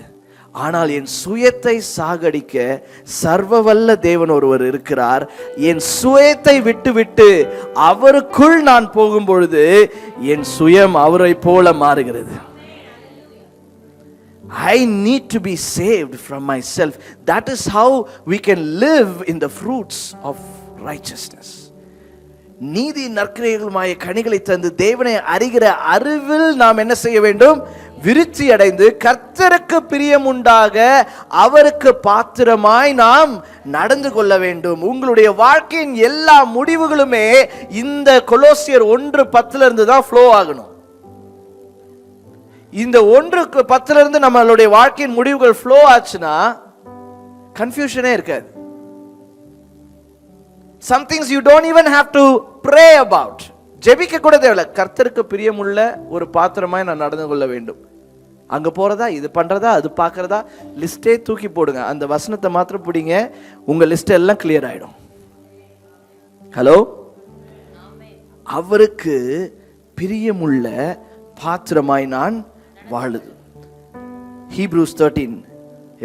ஆனால் என் சுயத்தை சாகடிக்க சர்வவல்ல தேவன் ஒருவர் இருக்கிறார். என் சுயத்தை விட்டு அவருக்குள் நான் போகும் பொழுது என் சுயம் அவரை போல மாறுகிறது. I need to be saved from myself. That is how we can live in the fruits of righteousness. நீதி நற்கிரியைகளுமாய கனிகளை தந்து தேவனை அறிகிற அறிவில் நாம் என்ன செய்ய வேண்டும்? விருத்தி அடைந்து கர்த்தருக்கு பிரியமுண்டாக அவருக்கு பாத்திரமாய் நாம் நடந்து கொள்ள வேண்டும். உங்களுடைய வாழ்க்கையின் எல்லா முடிவுகளுமே இந்த கொலோசியர் 1:10 தான் ஃப்ளோ ஆகணும். இந்த 1:10 நம்மளுடைய வாழ்க்கையின் முடிவுகள் ஃப்ளோ ஆச்சுன்னா கன்ஃபியூஷனே இருக்காது. Some things you don't even have to pray about. ஜெபிக்க கூட தேவையில்ல. கர்த்தருக்கு பிரியமுள்ள ஒரு பாத்திரமாய் நான் நடந்து கொள்ள வேண்டும். அங்க போறதா, இது பண்றதா, அது பார்க்கறதா, லிஸ்டே தூக்கி போடுங்க. அந்த வசனத்தை மாத்திரம் பிடிங்க, உங்க லிஸ்ட் எல்லாம் கிளியர் ஆயிடும். ஹலோ, அவருக்கு பிரியமுள்ள பாத்திரமாய் நான் வாழுது. ஹீப்ரூஸ் 13,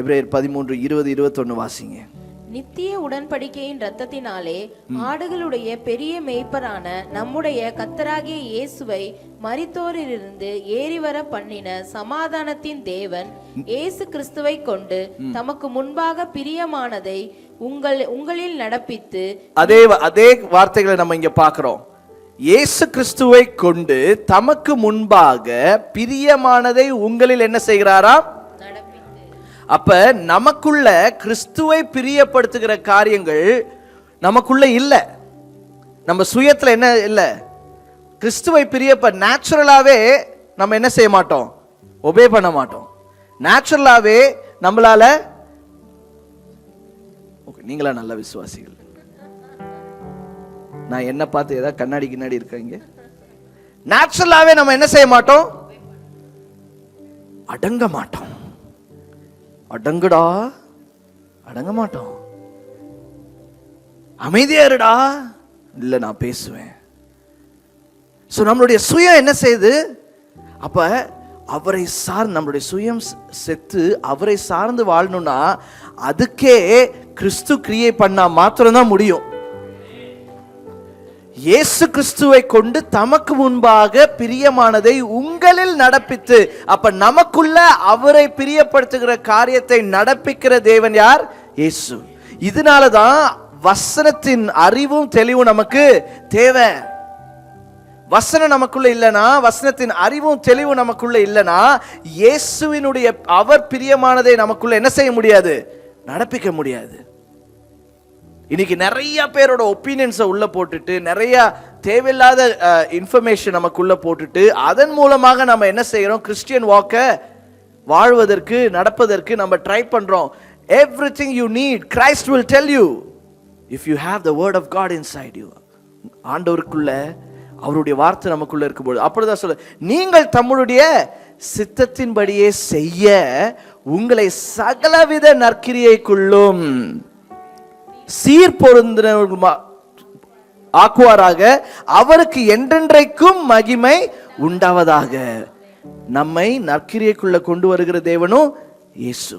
எபிரேயர் 13, 20, 21 வாசிங்க. நித்திய உடன்படிக்கையின் இரத்தத்தினாலே ஆடுகளுடைய பெரிய மேய்ப்பரான நம்முடைய கர்த்தராகிய இயேசுவை மரித்தோரிலிருந்து ஏறிவர பண்ணின சமாதானத்தின் தேவன் இயேசு கிறிஸ்துவை கொண்டு தமக்கு முன்பாக பிரியமானதை உங்களில் நடப்பித்து. அதே வார்த்தைகளை நம்ம இங்க பார்க்கிறோம். இயேசு கிறிஸ்துவை கொண்டு தமக்கு முன்பாக பிரியமானதை உங்களில் என்ன செய்கிறாராம்? அப்ப நமக்குள்ள கிறிஸ்துவை பிரியப்படுத்துகிற காரியங்கள் நமக்குள்ள இல்ல. நம்ம சுயத்துல என்ன இல்ல? கிறிஸ்துவை நேச்சுரலாவே நம்ம என்ன செய்ய மாட்டோம்? ஒபே பண்ண மாட்டோம். நேச்சுரலாவே நம்மளால, நீங்களா நல்ல விசுவாசிகள், நான் என்ன பார்த்து ஏதாவது கண்ணாடி கிண்ணாடி இருக்கீங்க. நேச்சுரலாவே நம்ம என்ன செய்ய மாட்டோம்? அடங்க மாட்டோம். அடங்குடா, அடங்க மாட்டோம். அமைதியா இருடா, இல்ல நான் பேசுவேன். சோ நம்மளுடைய சுயம் என்ன செய்யுது? அப்ப அவரை நம்மளுடைய சுயம் செத்து அவரை சார்ந்து வாழணும்னா அதுக்கே கிறிஸ்து கிரியை பண்ணா மாத்திரம்தான் முடியும். இயேசு கிறிஸ்துவை கொண்டு தமக்கு முன்பாக பிரியமானதை உங்களில் நடப்பித்து. அப்ப நமக்குள்ள அவரை பிரியப்படுத்துகிற காரியத்தை நடப்பிக்கிற தேவன் யார்? இயேசு. இதனாலதான் வசனத்தின் அறிவும் தெளிவும் நமக்கு தேவை. வசனம் நமக்குள்ள இல்லனா, வசனத்தின் அறிவும் தெளிவும் நமக்குள்ள இல்லனா, இயேசுவினுடைய அவர் பிரியமானதை நமக்குள்ள என்ன செய்ய முடியாது? நடப்பிக்க முடியாது. இன்னைக்கு நிறைய பேரோட ஒப்பீனியன்ஸை உள்ள போட்டுட்டு, நிறைய தேவையில்லாத இன்ஃபர்மேஷன் நமக்குள்ள போட்டுட்டு, அதன் மூலமாக நம்ம என்ன செய்யறோம்? கிறிஸ்டியன் வாக்க வாழ்வதற்கு, நடப்பதற்கு நம்ம ட்ரை பண்றோம். Everything you need, Christ will tell you if you have the word of God inside you. ஆண்டவருக்குள்ள அவருடைய வார்த்தை நமக்குள்ள இருக்கும்போது அப்படிதான் சொல்ல, நீங்கள் தம்முடைய சித்தத்தின்படியே செய்ய உங்களை சகலவித நற்கிரியைக்குள்ளும் சீர்பொருந்தின ஆக்குவாராக, அவருக்கு என்றென்றைக்கும் மகிமை உண்டாவதாக. நம்மை நற்கிரியைக்குள்ள கொண்டு வருகிற தேவனும் இயேசு,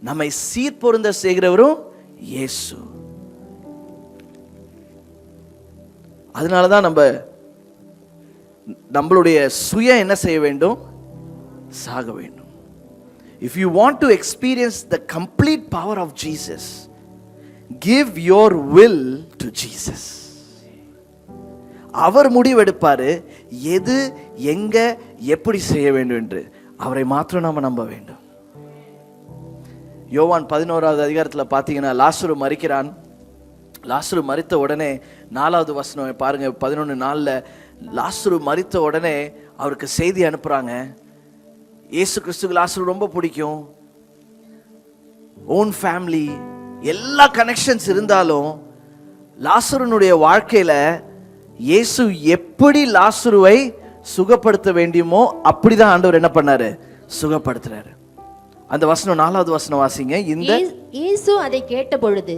நம்மை சீர்பொருந்த செய்கிறவரும் இயேசு. அதனாலதான் நம்மளுடைய சுய என்ன செய்ய வேண்டும்? சாக வேண்டும். If you want to experience the complete power of Jesus, give your will to Jesus. அவர் முடிவெடுப்பாரு எது, எங்க, எப்படி செய்ய வேண்டும் என்று. அவரை மாத்திரம் நாம நம்ப வேண்டும். யோவான் 11வது அதிகாரத்தில் பார்த்தீங்கன்னா லாசரு மரிக்கிறான். லாசரு மரித்த உடனே 4வது வசனம் பாருங்க, 11:4. லாசரு மரித்த உடனே அவருக்கு செய்தி அனுப்புறாங்க. இயேசு கிறிஸ்துக்கு லாசரு ரொம்ப பிடிக்கும். ஓன் ஃபேமிலி, எல்லா கனெக்ஷன்ஸ் இருந்தாலும் லாசருனுடைய வாழ்க்கையில இயேசு எப்படி லாசருவை சுகப்படுத்த வேண்டியமோ அப்படிதான் ஆண்டவர் என்ன பண்ணாரு, சுகப்படுத்துறாரு. அந்த வசனம் 4வது வசனம் வாசிங்க. இயேசு அதை கேட்ட பொழுது,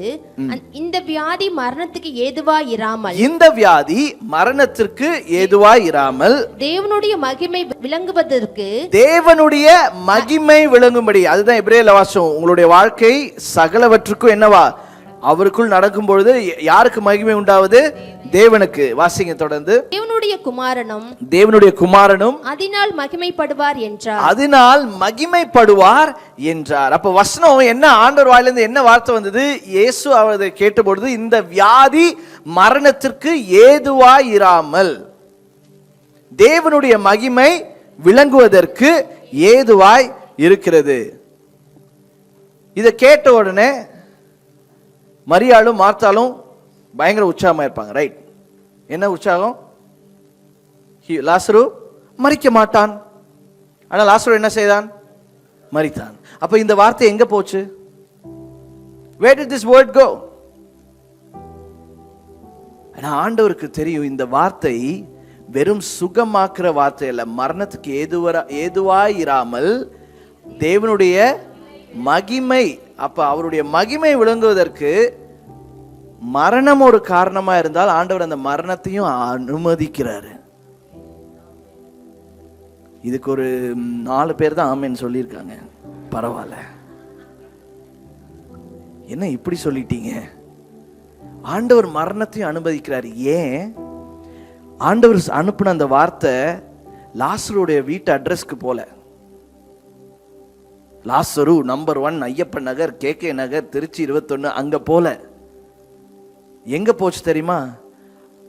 இந்த வியாதி மரணத்துக்கு ஏதுவாய் இராமல், இந்த வியாதி மரணத்திற்கு ஏதுவாய் இராமல் தேவனுடைய மகிமை விளங்குவதற்கு, தேவனுடைய மகிமை விளங்கும்படி. அதுதான் எபிரேயர்ல வாசம், உங்களுடைய வாழ்க்கை சகலவற்றுக்கும் என்னவா, அவருக்குள் நடக்கும் பொழுது யாருக்கு மகிமை உண்டாவது, தேவனுக்கு. வாசிங்க தொடர்ந்து. தேவனுடைய குமாரனும் அதனால் மகிமைப்படுவார் என்றார். அதனால் மகிமைப்படுவார் என்றார். அப்ப வசனம் என்ன, ஆண்டவர் வாயிலிருந்து என்ன வார்த்தை வந்தது? இயேசு அவரை கேட்டபொழுது இந்த வியாதி மரணத்திற்கு ஏதுவாய் இராமல் தேவனுடைய மகிமை விளங்குவதற்கு ஏதுவாய் இருக்கிறது. இதை கேட்ட உடனே மரியாளும் மார்த்தாலும் பயங்கர உற்சாகமா இருப்பாங்க. ரைட், என்ன உற்சாகம்? லாசரு மரிக்க மாட்டான். ஆனா லாசரு என்ன செய்தான்? மரித்தான். அப்ப இந்த வார்த்தை எங்க போச்சு? Where did this word go? ஆண்டவருக்கு தெரியும் இந்த வார்த்தை வெறும் சுகமாக்குற வார்த்தை அல்ல, மரணத்துக்கு ஏதுவாய் இராமல் தேவனுடைய மகிமை. அப்ப அவருடைய மகிமை விளங்குவதற்கு மரணம் ஒரு காரணமா இருந்தால் ஆண்டவர் அந்த மரணத்தையும் அனுமதிக்கிறாரு. இதுக்கு ஒரு 4 பேர் தான் ஆமென் சொல்லியிருக்காங்க. பரவாயில்ல, என்ன இப்படி சொல்லிட்டீங்க? ஆண்டவர் மரணத்தையும் அனுமதிக்கிறார். ஏன்? ஆண்டவர் அனுப்பின அந்த வார்த்தை லாசருடைய வீட்டு அட்ரஸ்க்கு போல. லாசரு நம்பர் 1 ஐயப்பன் நகர், KK நகர், திருச்சி 21 அங்க போல. எங்க போச்சு தெரியுமா?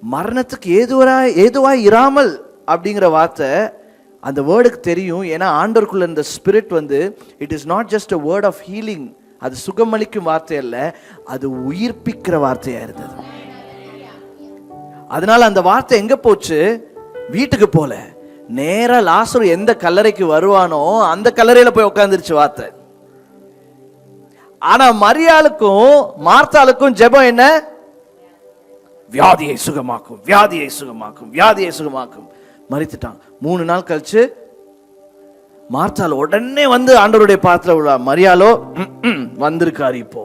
மரணத்துக்கு ஏதுவாய் இராமல் அப்படிங்கிற வார்த்தை அந்த வேர்டுக்கு தெரியும். ஏன்னா ஆண்டவருக்குள்ள இந்த ஸ்பிரிட் வந்து it is not just a word of healing. அது சுகமளிக்கும் வார்த்தை அல்ல, அது உயிர்ப்பிக்கிற வார்த்தையா இருந்தது. அதனால அந்த வார்த்தை எங்க போச்சு? வீட்டுக்கு போல. நேரா லாசரு எந்த கல்லறைக்கு வருவானோ அந்த கல்லறையில போய் உட்கார்ந்துருச்சு வார்த்தை. ஆனா மரியாளுக்கும் மார்த்தாளுக்கும் ஜெபம் என்ன? வியாதியை சுகமாக்கும், வியாதியை சுகமாக்கும், வியாதியை சுகமாக்கும். மரித்துட்டான். 3 நாள் கழிச்சு மார்த்தாள் உடனே வந்து ஆண்டவருடைய பாத்திர விழா. மரியாளோ வந்திருக்காரு. இப்போ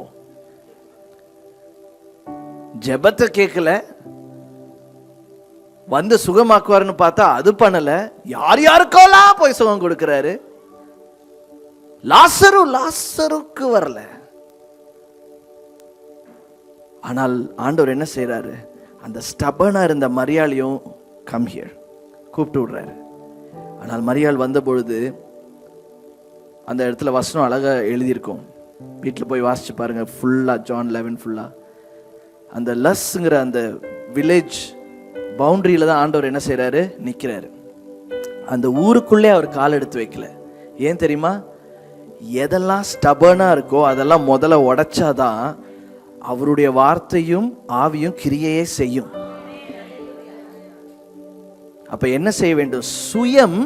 ஜெபத்தை கேட்கல, வந்து சுகமாக்குவாருன்னு பார்த்தா அது பண்ணல. யார் யாருக்கெல்லாம் போய் சுகம் கொடுக்கிறாரு. லாசருக்கு வரல. ஆனால் ஆண்டவர் என்ன செய்யறாரு? அந்த ஸ்டபனா இருந்த மரியாளையும் கம் ஹியர் கூப்பிட்டு விடுறாரு. ஆனால் மரியாள் வந்த பொழுது அந்த இடத்துல வசனம் அழகா எழுதியிருக்கும். வீட்டில் போய் வாசிச்சு பாருங்க ஃபுல்லா. John 11 ஃபுல்லா அந்த லஸ்ங்கிற அந்த வில்லேஜ் பவுண்டரியில தான் ஆண்டவர் என்ன செய்யறாரு? நிக்கிறாரு. அந்த ஊருக்குள்ளே அவர் கால் எடுத்து வைக்கல. ஏன் தெரியுமா? எதெல்லாம் ஸ்டபர்னா இருக்கோ அதெல்லாம் முதல்ல உடைச்சாதான் அவருடைய வார்த்தையும் ஆவியும் கிரியையே செய்யும். அப்ப என்ன செய்ய வேண்டும்? சுயம்.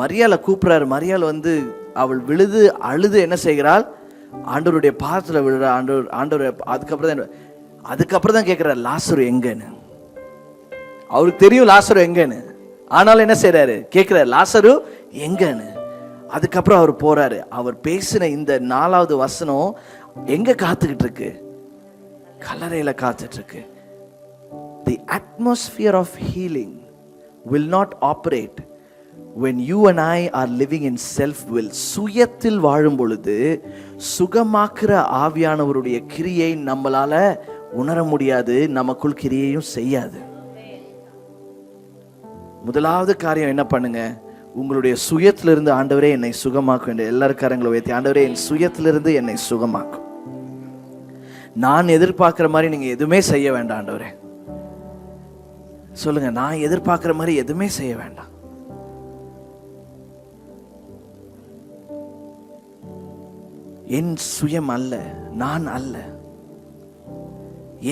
மரியாளை கூப்பிடுறாரு. மரியாள் வந்து அவள் விழுது அழுது என்ன செய்கிறாள்? ஆண்டவருடைய பாதத்துல விழுற. ஆண்டவர் அதுக்கப்புறம் தான் கேட்கிறார் லாசரு எங்கன்னு. அவருக்கு தெரியும் லாசரு எங்கன்னு. ஆனாலும் என்ன செய்யறாரு? கேட்கிறார் லாசரு எங்கன்னு. அதுக்கப்புறம் அவர் போறாரு. அவர் பேசின இந்த 4வது வசனம் எங்க காத்துக்கிட்டு இருக்கு? கல்லறையில காத்துட்டு இருக்கு. The atmosphere of healing will not operate when you and I are living in self-will. சுயத்தில் வாழும் பொழுது சுகமாக்குற ஆவியானவருடைய கிரியை நம்மளால உணர முடியாது, நமக்குள் கிரியையும் செய்யாது. முதலாவது காரியம் என்ன பண்ணுங்க? உங்களுடைய சுயத்திலிருந்து ஆண்டவரே என்னை சுகமாக்கும் என்று எல்லாரும் கரங்களை உயர்த்தி, ஆண்டவரே என் சுயத்திலிருந்து என்னை சுகமாக்கும். நான் எதிர்பார்க்கிற மாதிரி நீங்க எதுவுமே செய்ய வேண்டாம் ஆண்டவரே. சொல்லுங்க, நான் எதிர்பார்க்கிற மாதிரி எதுவுமே செய்ய வேண்டாம். என் சுயம் அல்ல, நான் அல்ல,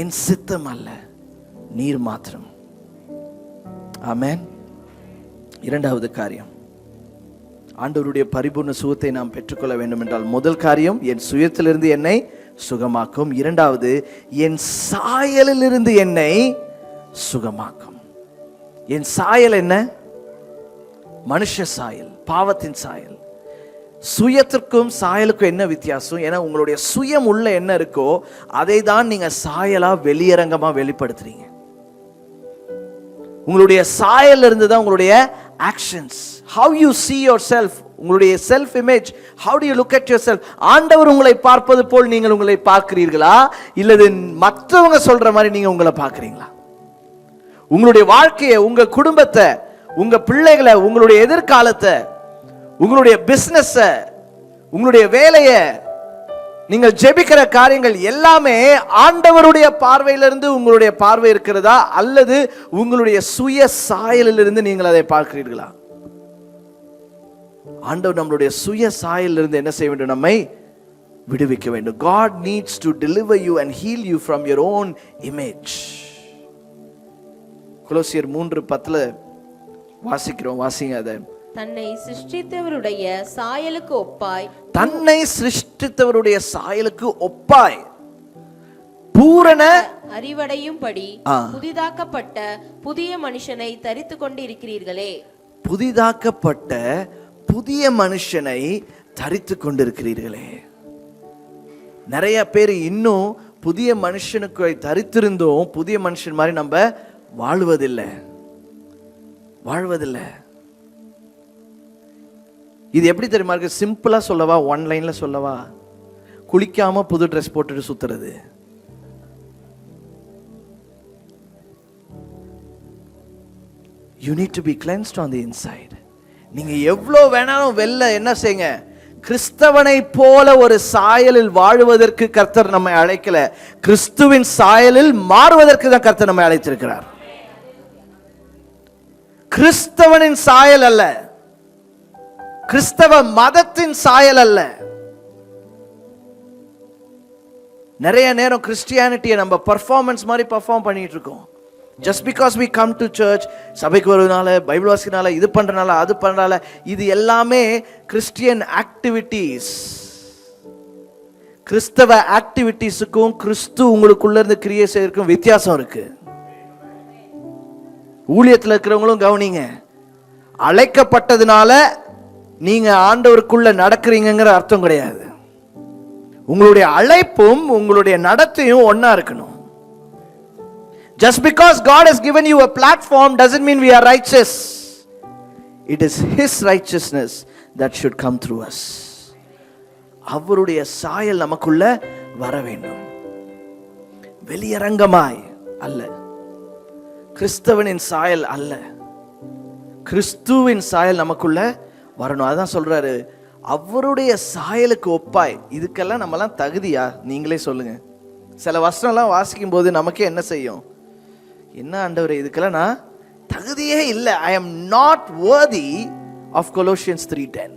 என் சித்தம் அல்ல, நீர் மாத்திரம். ஆமென். இரண்டாவது காரியம், ஆண்டவருடைய பரிபூர்ண சுகத்தை நாம் பெற்றுக்கொள்ள வேண்டும் என்றால் முதல் காரியம் என் சுயத்திலிருந்து என்னை சுகமாக்கும். இரண்டாவது என் சாயலிலிருந்து என்னை சுகமாக்கும். என் சாயல் என்ன? மனுஷ சாயல், பாவத்தின் சாயல். சுயத்திற்கும் சாயலுக்கும் என்ன வித்தியாசம்? ஏன்னா உங்களுடைய சுயம் உள்ள என்ன இருக்கோ அதை தான் நீங்க சாயலா வெளியரங்கமா வெளிப்படுத்துறீங்க. உங்களுடைய சாயல் இருந்து தான் உங்களுடைய actions, how you see yourself, உங்களுடைய self image, how do you look at yourself. ஆண்டவர் உங்களை பார்ப்பது போல் நீங்கள் உங்களை பார்க்கிறீர்களா, இல்லது மற்றவங்க சொல்ற மாதிரி நீங்க உங்களை பார்க்கிறீங்களா? உங்களுடைய வாழ்க்கையை, உங்க குடும்பத்தை, உங்க பிள்ளைகளை, உங்களுடைய எதிர்காலத்தை, உங்களுடைய பிசினஸ், உங்களுடைய வேலையை, நீங்கள் ஜெபிக்கிற காரியங்கள் எல்லாமே ஆண்டவருடைய பார்வையிலிருந்து உங்களுடைய பார்வை இருக்கிறதா, அல்லது உங்களுடைய சுய சாயலிலிருந்து நீங்கள் அதை பார்க்கிறீர்களா? ஆண்டவர் நம்மளுடைய சுய சாயலிலிருந்து என்ன செய்ய வேண்டும்? நம்மை விடுவிக்க வேண்டும். God needs to deliver you and heal you from your own image. கொலோசியர் 3:10 வாசிக்கிறோம், வாசிங்க அதை. தன்னை சிருஷ்டித்தவருடைய சாயலுக்கு ஒப்பாய், தன்னை சிருஷ்டித்தவருடைய சாயலுக்கு ஒப்பாய் பூரண அறிவடையும்படி புதிதாக்கப்பட்ட புதிய மனுஷனை தரித்து கொண்டு இருக்கிறீர்களே. புதிதாக்கப்பட்ட புதிய மனுஷனை தரித்து கொண்டிருக்கிறீர்களே. நிறைய பேர் இன்னும் புதிய மனுஷனுக்கு தரித்திருந்தோம், புதிய மனுஷன் மாதிரி நம்ம வாழ்வதில்லை. இது எப்படி தெரியுமா இருக்கு? சிம்பிளா சொல்லவா, ஒன் லைன்ல சொல்லவா, குளிக்காம புது ட்ரெஸ் போட்டுட்டு சுத்துறது. You need to be cleansed on the inside. நீங்க எவ்வளவு வேணாலும் வெளில என்ன செய்யுங்க, கிறிஸ்தவனை போல ஒரு சாயலில் வாழுவதற்கு கர்த்தர் நம்மை அழைக்கல, கிறிஸ்துவின் சாயலில் மாறுவதற்கு தான் கர்த்தர் நம்மை அழைத்திருக்கிறார். கிறிஸ்தவனின் சாயல் அல்ல, கிறிஸ்தவ மதத்தின் சாயல் அல்ல. நிறைய நேரம் கிறிஸ்டியானிட்டியை நம்ம பர்ஃபார்மன்ஸ் மாதிரி பர்ஃபார்ம் பண்ணிட்டு இருக்கோம். Just because we come to church, சபைக்கு வருவதனால, பைபிள் வாசிக்கிறனால, இது பண்றனால, அது பண்றனால, இது எல்லாமே கிறிஸ்டியன் ஆக்டிவிட்டீஸ். கிறிஸ்தவ ஆக்டிவிட்டீஸுக்கும் கிறிஸ்து உங்களுக்குள்ள இருந்து கிரியை செய்யறதுக்கும் வித்தியாசம் இருக்கு. ஊழியத்தில் இருக்கிறவங்களும் கவனிங்க, அழைக்கப்பட்டதுனால நீங்க ஆண்டவருக்குள்ள நடக்கிறீங்கிற அர்த்தம் கிடையாது. உங்களுடைய அழைப்பும் உங்களுடைய நடத்தையும் ஒன்னா இருக்கணும். Just because God has given you a platform doesn't mean we are righteous. It is His righteousness that should come through us. அவருடைய சாயல் நமக்குள்ள வர வேண்டும், வெளியரங்கமாய் அல்ல. கிறிஸ்தவனின் சாயல் அல்ல, கிறிஸ்துவின் சாயல் நமக்குள்ள வரணும். அதான் சொல்றாரு, அவருடைய சாயலுக்கு ஒப்பாய். இதுக்கெல்லாம் நம்மலாம் தகுதியா? நீங்களே சொல்லுங்க. சில வசனம்லாம் வாசிக்கும் போது நமக்கே என்ன செய்யும்? என்ன ஆண்டவரே, இதுக்கெல்லாம் நான் தகுதியே இல்லை. I am not worthy of Colossians 3:10.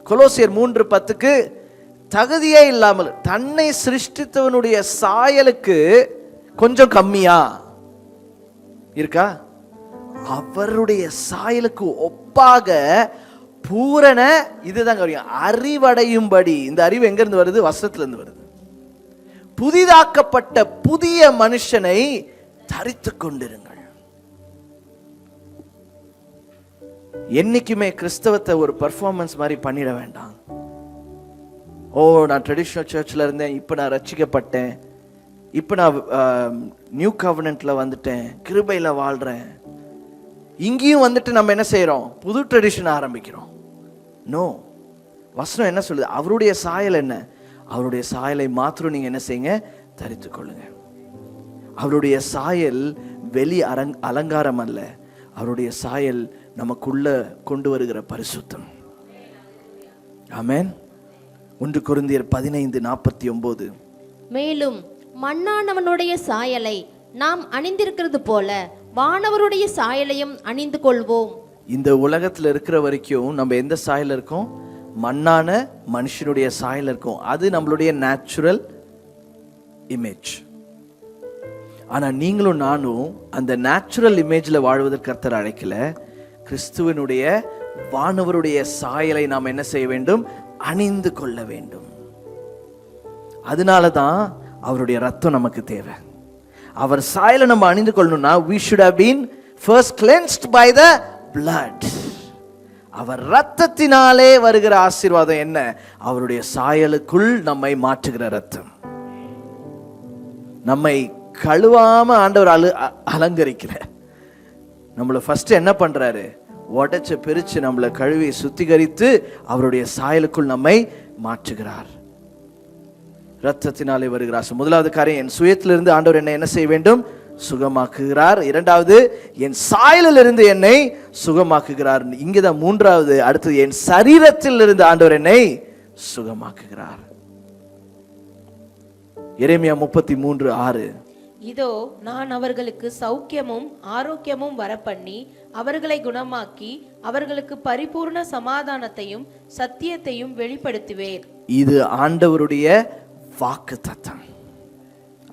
கொலோசியர் 3:10 தகுதியே இல்லாமல் தன்னை சிருஷ்டித்தவனுடைய சாயலுக்கு கொஞ்சம் கம்மியா இருக்கா? அவருடைய சாயலுக்கு ஒப்பாக பூரண, இதுதான் அறிவடையும்படி. இந்த அறிவு எங்க இருந்து வருது? வசனத்துல இருந்து வருது. புதிதாக்கப்பட்ட புதிய மனுஷனை தரித்து கொண்டிருங்கள். என்னைக்குமே கிறிஸ்தவத்தை ஒரு பெர்ஃபார்மன்ஸ் மாதிரி பண்ணிட வேண்டாம். ஓ, நான் ட்ரெடிஷ்னல் சர்ச்சில் இருந்தேன், இப்போ நான் ரட்சிக்கப்பட்டேன், இப்போ நான் நியூ கவர்னன்ட்ல வந்துட்டேன், கிருபையில் வாழ்கிறேன். இங்கேயும் வந்துட்டு நம்ம என்ன செய்கிறோம்? புது ட்ரெடிஷன் ஆரம்பிக்கிறோம். நோ, வசனம் என்ன சொல்லுது? அவருடைய சாயல் என்ன? அவருடைய சாயலை மாத்திரம் நீங்கள் என்ன செய்யுங்க? தரித்து கொள்ளுங்க. அவருடைய சாயல் வெளி அலங்காரம் அல்ல, அவருடைய சாயல் நமக்குள்ள கொண்டு வருகிற பரிசுத்தம். ஆமென். 1 கொரிந்தியர் 15:49. மேலும் மண்ணானவனுடைய சாயலை நாம் அணிந்திருக்கிறது போல வானவருடைய சாயலையும் அணிந்து கொள்வோம். இந்த உலகத்தில் இருக்கிற வரைக்கும் நம்ம எந்த சாயல் இருக்கோம்? மண்ணான மனுஷனுடைய சாயல் இருக்கும். அது நம்மளுடைய நேச்சுரல் இமேஜ். ஆனா நீங்களும் நானும் அந்த நேச்சுரல் இமேஜ்ல வாழ்வதற்கு கர்த்தர் அழைக்கல. கிறிஸ்துவனுடைய வானவருடைய சாயலை நாம் என்ன செய்ய வேண்டும்? அணிந்து கொள்ள வேண்டும். அதனாலதான் அவருடைய ரத்தம் நமக்கு தேவை. அவர் சாயலை நம்ம அணிந்து கொள்ளணும்னா we should have been first cleansed by the blood. அவர் ரத்தத்தினாலே வருகிற ஆசீர்வாதம் என்ன? அவருடைய சாயலுக்குள் நம்மை மாற்றுகிற ரத்தம். நம்மை கழுவாம ஆண்டவர் அலங்கரிக்கிற நம்மளை ஃபர்ஸ்ட் என்ன பண்றாரு? உடைச்சு பிரிச்சு நம்மளை கழுவி சுத்திகரித்து அவருடைய சாயலுக்குள் நம்மை மாற்றுகிறார். ரத்தத்தினாலே வருகிறார். முதலாவது காரியம், என் சுயத்திலிருந்து ஆண்டவர் என்ன செய்ய வேண்டும்? சுகமாக்குகிறார். இரண்டாவது, என் சாயலிலிருந்து என்னை சுகமாக்குகிறார். இங்கதான் மூன்றாவது, அடுத்தது என் சரீரத்தில் இருந்து ஆண்டவர் என்னை சுகமாக்குகிறார். எரேமியா 33:6. இதோ நான் அவர்களுக்கு சௌக்கியமும் ஆரோக்கியமும் வரப்பண்ணி அவர்களை குணமாக்கி அவர்களுக்கு பரிபூர்ண சமாதானத்தையும் சத்தியத்தையும் வெளிப்படுத்துவேன். இது ஆண்டவருடைய வாக்குத்தத்தம்.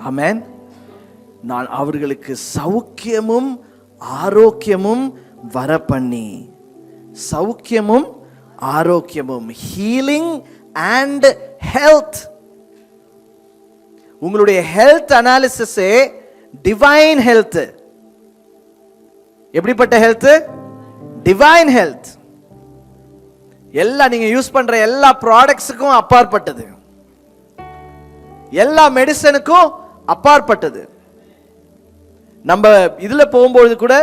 ஆமென். நான் அவர்களுக்கு சௌக்கியமும் ஆரோக்கியமும் வரப்பண்ணி, சௌக்கியமும் ஆரோக்கியமும், ஹீலிங் அண்ட் ஹெல்த். உங்களுடைய ஹெல்த் அனாலிசிஸே டிவைன் ஹெல்த். எப்படிப்பட்ட ஹெல்த்? Divine health. எல்லாம் நீங்க யூஸ் பண்ற எல்லா ப்ராடக்ட்ஸுக்கும் அப்பாற்பட்டது, எல்லா மெடிசனுக்கும் அப்பாற்பட்டது. நம்ம இதுல போகும்போது கூட,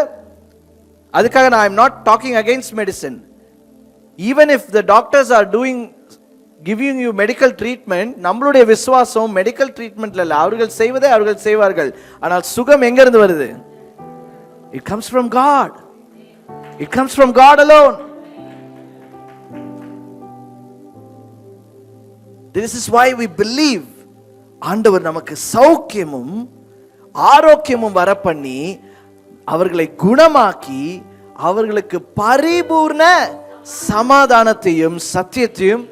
அதுக்காக நான் I'm not talking against medicine. Even if the doctors are doing giving you medical treatment, நம்மளுடைய விசுவாசம் மெடிக்கல் ட்ரீட்மெண்ட்ல இல்லை. அவர்கள் செய்வதை அவர்கள் செய்வார்கள். ஆனால் சுகம் எங்க இருந்து வருது? It comes from God. It comes from God alone. This is why we believe ஆண்டவர் நமக்கு சௌக்கியமும் ஆரோக்கியமும் வரப்பண்ணி அவர்களை குணமாக்கி அவர்களுக்கு பரிபூர்ண சமாதானத்தையும் சத்தியத்தையும்.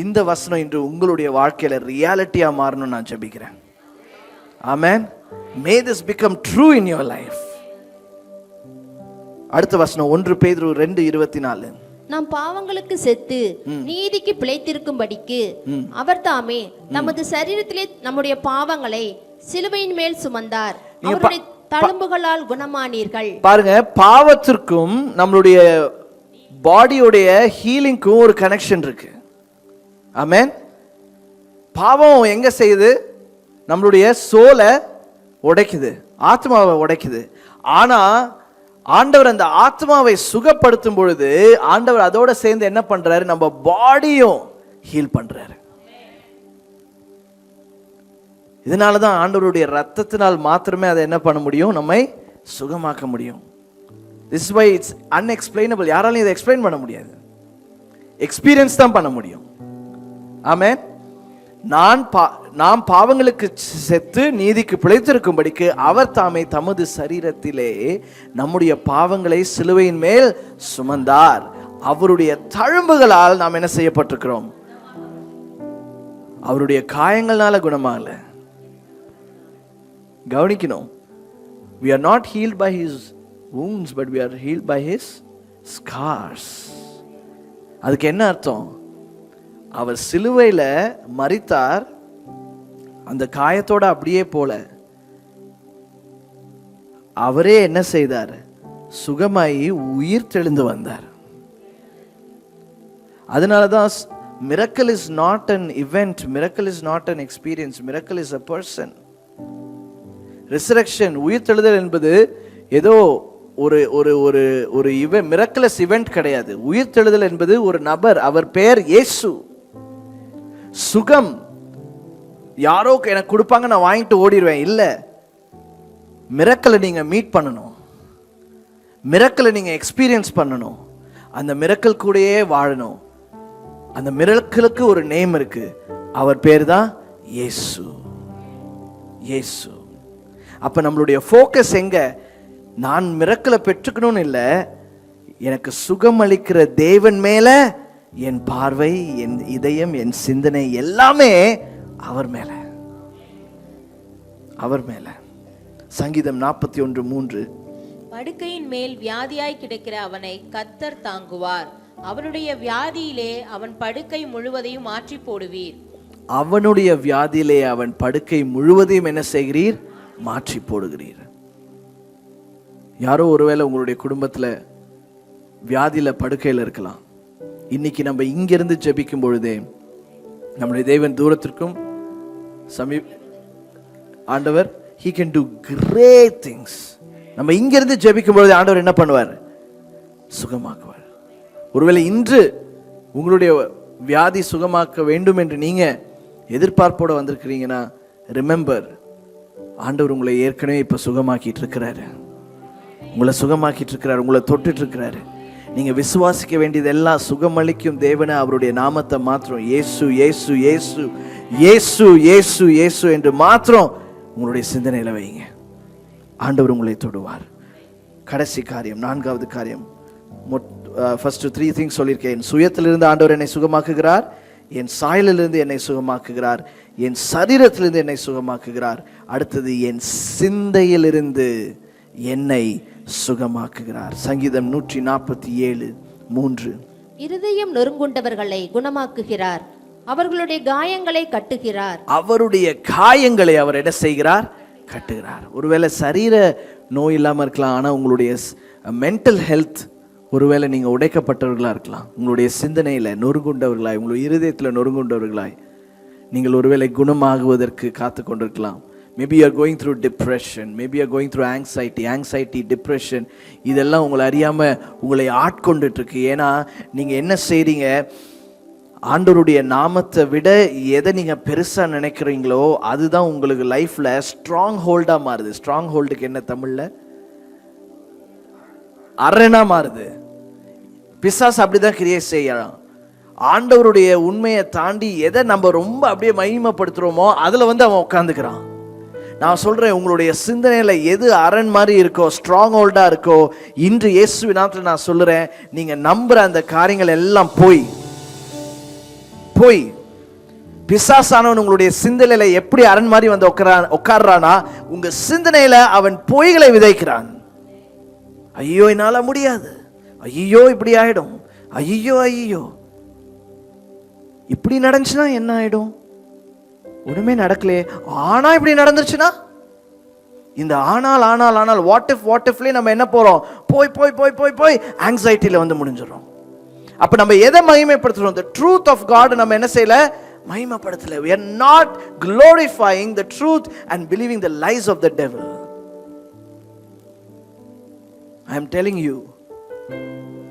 இந்த வசனம் இன்று உங்களுடைய வாழ்க்கையில ரியாலிட்டியா மாறணும் நான் ஜெபிக்கிறேன். ஆமென். May this become true in your life. அடுத்த வசனம் 1 பேதுரு 2:24. நாம் பாவங்களுக்கு செத்து நீதிக்கு பிழைத்திருக்கும்படிக்கு அவர் தாமே நமது சரீரத்திலே நம்முடைய பாவங்களை சிலுவையின் மேல் சுமந்தார், அவருடைய தழும்புகளால் குணமானீர்கள். பாருங்க, பாவத்திற்கும் நம்மளுடைய பாடியோடைய ஹீலிங்க்கும் ஒரு கனெக்ஷன் இருக்கு. ஆமென். பாவம் எங்க செய்யுது? நம்மளுடைய சோலை உடைக்குது, ஆத்மாவை உடைக்குது. ஆனா ஆண்டவர் அந்த ஆத்மாவை சுகப்படுத்தும் பொழுது ஆண்டவர் அதோட சேர்ந்து என்ன பண்றாரு? நம்ம பாடியும் ஹீல் பண்றாரு. இதனாலதான் ஆண்டவருடைய ரத்தத்தினால் மாத்திரமே அதை என்ன பண்ண முடியும்? நம்மை சுகமாக்க முடியும். This is why it's unexplainable. யாராலையும் இதை எக்ஸ்பிளைன் பண்ண முடியாது, எக்ஸ்பீரியன்ஸ் தான் பண்ண முடியும். ஆமென். நாம் பாவங்களுக்கு செத்து நீதிக்கு பிழைத்திருக்கும்படிக்கு அவர் தாமே தமது சரீரத்திலே நம்முடைய பாவங்களை சிலுவையின் மேல் சுமந்தார், அவருடைய தழும்புகளால் நாம் என்ன செய்யப்பட்டிருக்கிறோம்? அவருடைய காயங்கள்னால குணமாகல. கவனிக்கணும். We are not healed by his wounds, but we are healed by his scars. அதுக்கு என்ன அர்த்தம்? அவர் சிலுவையில் மரித்தார், அந்த காயத்தோட அப்படியே போல அவரே என்ன செய்தார்? சுகமாயி உயிர் தெளிந்து வந்தார். அதனாலதான் miracle is not an event, miracle is not an experience, miracle is a person. resurrection, உயிர் தெழுதல் என்பது ஏதோ ஒரு ஒரு ஒரு ஒரு மிரக்கலஸ் இவெண்ட் கிடையாது. உயிர் தெழுதல் என்பது ஒரு நபர், அவர் பெயர் இயேசு. சுகம் யாரோ எனக்கு கொடுப்பாங்க நான் வாங்கிட்டு ஓடிடுவேன் இல்ல. மிரக்கலை நீங்க மீட் பண்ணணும், மிரக்கலை நீங்க எக்ஸ்பீரியன்ஸ் பண்ணணும், அந்த மிரக்கல் கூடயே வாழணும். அந்த மிரக்கலுக்கு ஒரு நேம் இருக்கு, அவர் பேர் தான் இயேசு. இயேசு. அப்ப நம்மளுடைய ஃபோக்கஸ் எங்க? நான் மிரக்கலை பெற்றுக்கணும்னு இல்லை, எனக்கு சுகமளிக்கிற தேவன் மேல என் பார்வை, என் இதயம், என் சிந்தனை எல்லாமே அவர் மேல, அவர் மேல. சங்கீதம் 41:3. படுக்கையின் மேல் வியாதியாய் கிடக்கிற அவனை கர்த்தர் தாங்குவார். அவனுடைய வியாதியிலே அவன் படுக்கை முழுவதையும் மாற்றி போடுவீர். அவனுடைய வியாதியிலே அவன் படுக்கை முழுவதையும் என்ன செய்கிறீர்? மாற்றி போடுகிறீர். யாரோ ஒருவேளை உங்களுடைய குடும்பத்துல வியாதியில படுக்கையில் இருக்கலாம். இன்னைக்கு நம்ம இங்கிருந்து ஜெபிக்கும் பொழுதே நம்முடைய தேவன் தூரத்திற்கும் ஆண்டவர் he can do great things. நம்ம இங்கிருந்து ஜெபிக்கும் பொழுது ஆண்டவர் என்ன பண்ணுவார்? சுகமாக்குவார். ஒருவேளை இன்று உங்களுடைய வியாதி சுகமாக்க வேண்டும் என்று நீங்க எதிர்பார்ப்போட வந்திருக்கிறீங்கன்னா, ரிமெம்பர், ஆண்டவர் உங்களை ஏற்கனவே இப்ப சுகமாக்கிட்டு இருக்கிறாரு. உங்களை சுகமாக்கிட்டு இருக்கிறார், உங்களை தொட்டுட்டு இருக்கிறாரு. நீங்க விசுவாசிக்க வேண்டியது எல்லாம் சுகமளிக்கும் தேவனை, அவருடைய நாமத்தை மாத்திரம் இயேசு இயேசு இயேசு இயேசு இயேசு இயேசு என்று மாத்திரம் உங்களுடைய சிந்தனையில வைங்க. ஆண்டவர் உங்களை தொடுவார். கடைசி காரியம், 4வது காரியம். ஃபர்ஸ்ட் 3 things சொல்லியிருக்கேன். என் சுயத்திலிருந்து ஆண்டவர் என்னை சுகமாக்குகிறார், என் சாயலிலிருந்து என்னை சுகமாக்குகிறார், என் சரீரத்திலிருந்து என்னை சுகமாக்குகிறார். அடுத்தது என் சிந்தையிலிருந்து என்னை சுகமாக்குகிறார். சங்கீதம் 147:3. இருதயம் நொறுங்குண்டவர்களை குணமாக்குகிறார், அவர்களுடைய காயங்களை கட்டுகிறார். அவருடைய காயங்களை அவர் என்ன செய்கிறார்? கட்டுகிறார். ஒருவேளை சரீர நோய் இல்லாமல் இருக்கலாம், ஆனால் உங்களுடைய மென்டல் ஹெல்த், ஒருவேளை நீங்கள் உடைக்கப்பட்டவர்களாக இருக்கலாம், உங்களுடைய சிந்தனையில் நொறுங்குண்டவர்களாய், உங்களுடைய இருதயத்தில் நொறுங்குண்டவர்களாய் நீங்கள் ஒருவேளை குணமாகுவதற்கு காத்து கொண்டிருக்கலாம். Maybe you are going through depression, maybe you are going through anxiety, depression. இதெல்லாம் உங்களை அறியாமல் உங்களை ஆட்கொண்டுட்ருக்கு. ஏன்னா நீங்கள் என்ன செய்கிறீங்க? ஆண்டவருடைய நாமத்தை விட எதை நீங்கள் பெருசாக நினைக்கிறீங்களோ அதுதான் உங்களுக்கு லைஃப்பில் ஸ்ட்ராங் ஹோல்டாக மாறுது. ஸ்ட்ராங் ஹோல்டுக்கு என்ன தமிழில்? அரணா மாறுது. பிசாசு அப்படிதான் கிரியேட் செய்யலாம். ஆண்டவருடைய உண்மையை தாண்டி எதை நம்ம ரொம்ப அப்படியே மகிமைப்படுத்துகிறோமோ அதில் அவன் உட்காந்துக்கிறான். நான் சொல்கிறேன், உங்களுடைய சிந்தனையில் எது அரண் மாதிரி இருக்கோ, ஸ்ட்ராங் ஹோல்டாக இருக்கோ, இன்று இயேசுவின் நாமத்தில் நான் சொல்லுறேன், நீங்கள் நம்புகிற அந்த காரியங்கள் எல்லாம் போய் பிசாசானவன் உங்களுடைய சிந்தனையில எப்படி அரண் மாதிரி உட்கார்றானா, உங்க சிந்தனையில அவன் பொய்களை விதைக்கிறான். ஐயோ என்னால முடியாது, ஐயோ இப்படி ஆயிடும், ஐயோ ஐயோ இப்படி நடந்துச்சுன்னா என்ன ஆயிடும்? ஒண்ணுமே நடக்கலையே. ஆனா இப்படி நடந்துருச்சுன்னா, இந்த ஆனால் வாட் இஃப்ல நம்ம என்ன போறோம்? போய் போய் போய் போய் போய் ஆங்ஸைட்டில முடிஞ்சிடும். அப்ப நம்ம எதை மகிமைப்படுத்துறோம்? the truth of God நம்ம என்ன செய்யல? மகிமைப்படுத்தல. we are not glorifying the truth and believing the lies of the devil. I am telling you,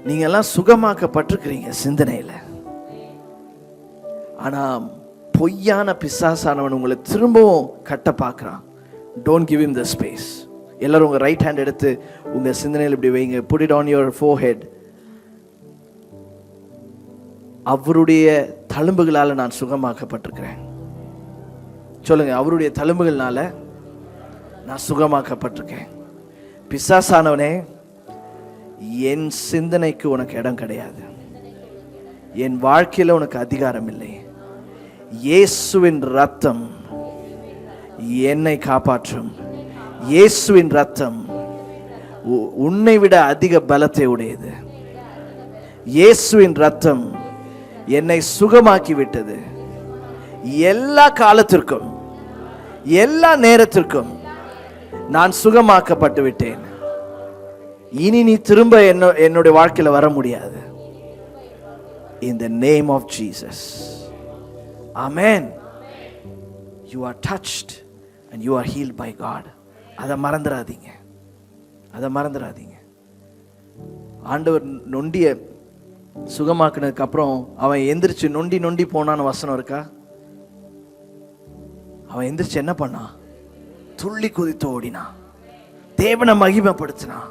நீங்க எல்லாம் சுகமாக்கப்பட்டிருக்கிறீங்க சிந்தனையில. ஆனா பொய்யான பிசாசானவன் உங்களை திரும்பவும் கட்ட பார்க்கறான். don't give him the space. எல்லாரும் உங்க ரைட் ஹேண்ட் எடுத்து உங்க சிந்தனையில இப்படி வைங்க. put it on your forehead. அவருடைய தழும்புகளால நான் சுகமாக்கப்பட்டிருக்கிறேன். சொல்லுங்க, அவருடைய தழும்புகள்னால நான் சுகமாக்கப்பட்டிருக்கேன். பிசாசானவனே, என் சிந்தனைக்கு உனக்கு இடம் கிடையாது, என் வாழ்க்கையில உனக்கு அதிகாரம் இல்லை. இயேசுவின் ரத்தம் என்னை காப்பாற்றும். இயேசுவின் ரத்தம் உன்னை விட அதிக பலத்தை உடையது. இயேசுவின் ரத்தம் என்னை சுகமாக்கி விட்டது. எல்லா காலத்திற்கும் எல்லா நேரத்திற்கும் நான் சுகமாக்கப்பட்டு விட்டேன். இனி நீ திரும்ப என்னுடைய வாழ்க்கையில வர முடியாது. In the name of Jesus. Amen. You are touched and you are healed by God. அதை மறந்துடாதீங்க, அதை மறந்துடாதீங்க. ஆண்டவர் நொண்டிய சுகமாக்குனதுக்கு அப்புறம் அவன் எந்திரிச்சு நொண்டி போனான்னு வசனம் இருக்கா? அவன் எந்திரிச்சு என்ன பண்ணான்? துள்ளி குதித்து ஓடினான், தேவனை மகிமைப்படுத்தினான்.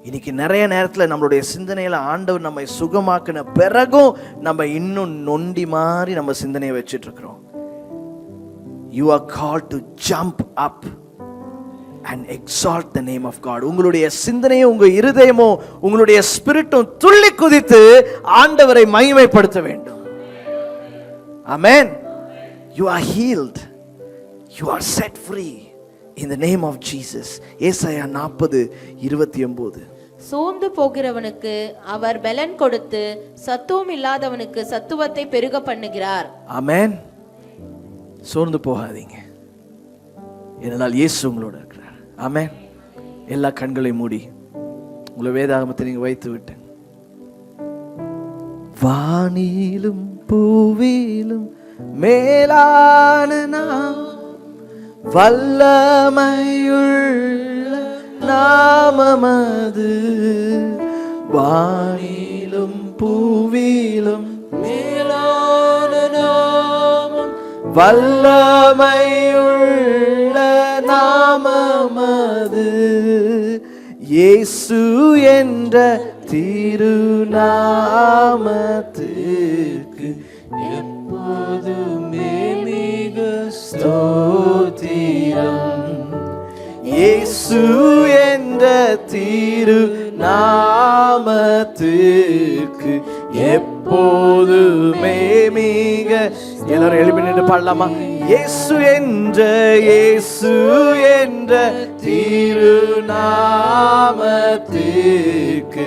இன்னைக்கு நிறைய நேரத்தில் நம்மளுடைய சிந்தனையில ஆண்டவர் நம்மை சுகமாக்கின பிறகும் நம்ம இன்னும் நொண்டி மாதிரி நம்ம சிந்தனையை வச்சுட்டு இருக்கிறோம். You are called to jump up and exalt the name of God. உங்களுடைய சிந்தனையும் உங்க இருதயமும் உங்களுடைய ஸ்பிரிட்டும் துள்ளி குதித்து ஆண்டவரை மகிமைப்படுத்த வேண்டும். Amen. You are healed. You are set free in the name of Jesus. ஏசாயா 40:29. சோர்ந்து போகிறவனுக்கு அவர் பலன் கொடுத்து சத்துவம் இல்லாதவனுக்கு சத்துவத்தை பெருக பண்ணுகிறார். ஆமென். சோர்ந்து போகாதீங்க, ஏனென்றால் இயேசு உங்களோட இருக்கிறார். ஆமென். எல்லா கண்களை மூடி உங்களை வேதாகமத்தை நீங்க வைத்து விட்டு, வானிலும் பூவிலும் மேலான நாம் வல்லமையுள்ள நாமமது, வானிலும் பூவிலும் மேலான நாமம் வல்லமையுள்ள நாமமது, இயேசு என்ற திருநாமத்துக்கு எப்போதுமே மிக ஸ்தோத்திரம். இயேசு என்ற திருநாமத்துக்கு எப்போதுமே மிக, எல்லாரும் எழுப்பி நின்று பாடலாமா? இயேசு என்ற திருநாமத்துக்கு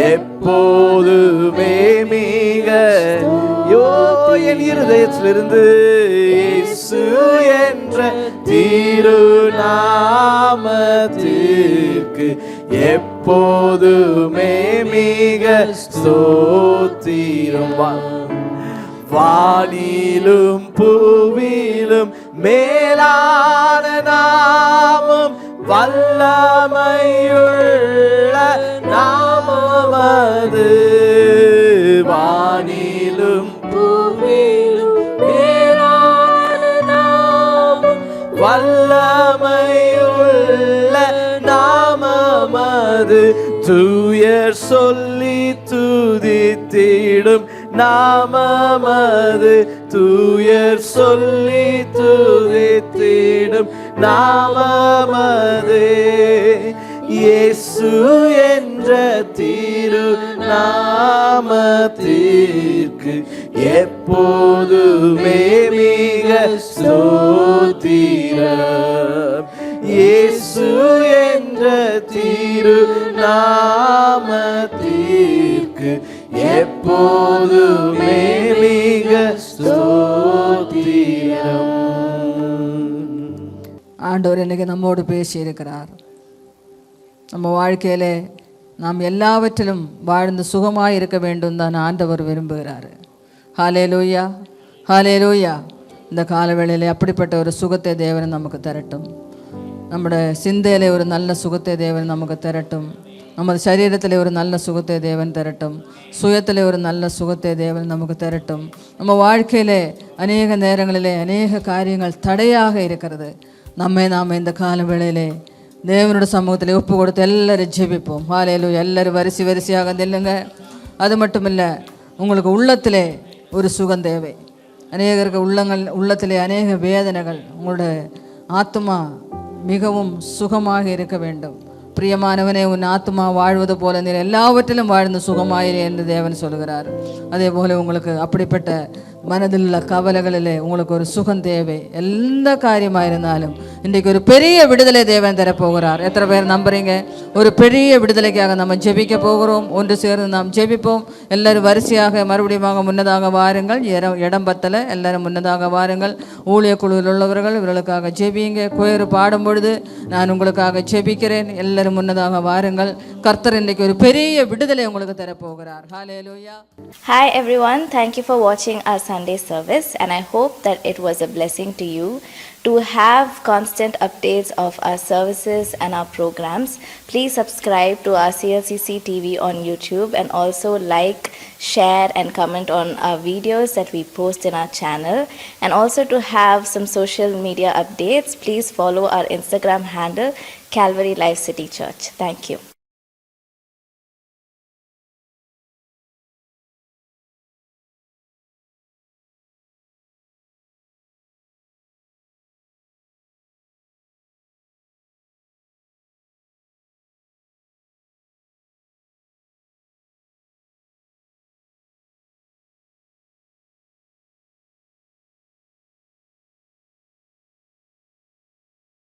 எப்போதுமே மிக, என் இருதயத்திலிருந்து இயேசு என்ற திருநாமத்துக்கு எப்போதுமே மிக ஸ்தோத்திரம். வானிலும் பூவிலும் மேலான நாமம் வல்லமையுள்ள நாமமது, வானிலும் பூவிலும் மேலான நாமம் வல்லமையுள்ள நாமமது, தூயர் சொல்லி துதித்திடும் நாமமது, தூயர் சொல்லி துதித்திடும் நாமமது, இயேசு என்ற திருநாமத்திற்கு எப்போதுமே மிக ஸ்தோத்திரம். இயேசு என்ற திருநாமத்திற்கு எப்போதுமே மிக ஸ்தோத்திரம். ஆண்டவர் இன்னைக்கு நம்மோடு பேசி இருக்கிறார். நம்ம வாழ்க்கையிலே நாம் எல்லாவற்றிலும் வாழ்ந்து சுகமாக இருக்க வேண்டும் தான் ஆண்டவர் விரும்புகிறார். ஹல்லேலூயா, ஹல்லேலூயா. இந்த காலவேளையில் அப்படிப்பட்ட ஒரு சுகத்தை தேவன் நமக்கு தரட்டும். നമ്മുടെ ചിന്തയിലെ ഒരു നല്ല സുഖത്തെ ദേവൻ നമുക്ക് തരട്ടും. നമ്മുടെ ശരീരത്തിലെ ഒരു നല്ല സുഖത്തെ ദേവൻ തരട്ടും. സുഖത്തിലെ ഒരു നല്ല സുഖത്തെ ദേവൻ നമുക്ക് തരട്ടും. நம்ம வாழ்க்கையிலே அநேக நேரங்களிலே அநேக காரியங்கள் தடையாக இருக்கிறது. നമ്മെ നാം இந்த காலவேளையிலே தேவனுடைய சமூகத்தில் ஒப்பு கொடுத்து எல்லாரும் ஜெபிப்போம். ஹல்லேலூயா. எல்லாரும் வரிசையாக நில்லுங்க. அது மட்டும் இல்லை, உங்களுக்கு உள்ளத்திலே ஒரு சுகம் தேவை. அநேகருக்கு உள்ளத்திலே அநேக வேதனைகள். உங்களுடைய ஆத்மா மிகவும் சுகமாக இருக்க வேண்டும். பிரியமானவனே, உன் ஆத்மா வாழ்வது போல நீ எல்லாவற்றிலும் வாழ்ந்து சுகமாயிரு என்று தேவன் சொல்கிறார். அதே போல் உங்களுக்கு அப்படிப்பட்ட மனதில் உள்ள கவலைகளிலே உங்களுக்கு ஒரு சுகம் தேவை. எந்த காரியமாக இருந்தாலும் இன்றைக்கு ஒரு பெரிய விடுதலை தேவன் தரப்போகிறார். எத்தனை பேர் நம்புறீங்க? ஒரு பெரிய விடுதலைக்காக நம்ம ஜெபிக்க போகிறோம். ஒன்று சேர்ந்து நாம் ஜெபிப்போம். எல்லாரும் வரிசையாக மறுபடியும் முன்னதாக வாருங்கள். இடம் பத்தலை, எல்லாரும் முன்னதாக வாருங்கள். ஊழிய குழுவில் உள்ளவர்கள் இவர்களுக்காக ஜெபிங்க. கோயிறு பாடும் பொழுது நான் உங்களுக்காக ஜெபிக்கிறேன். எல்லாரும் முன்னதாக வாருங்கள். கர்த்தர் இன்றைக்கு ஒரு பெரிய விடுதலை உங்களுக்கு தரப்போகிறார். ஹல்லேலூயா. Hi everyone, thank you for watching our Sunday service, and I hope that it was a blessing to you. To have constant updates of our services and our programs, please subscribe to our CLCC TV on YouTube, and also like, share and comment on our videos that we post in our channel. And also to have some social media updates, please follow our Instagram handle, Calvary Life City Church. Thank you.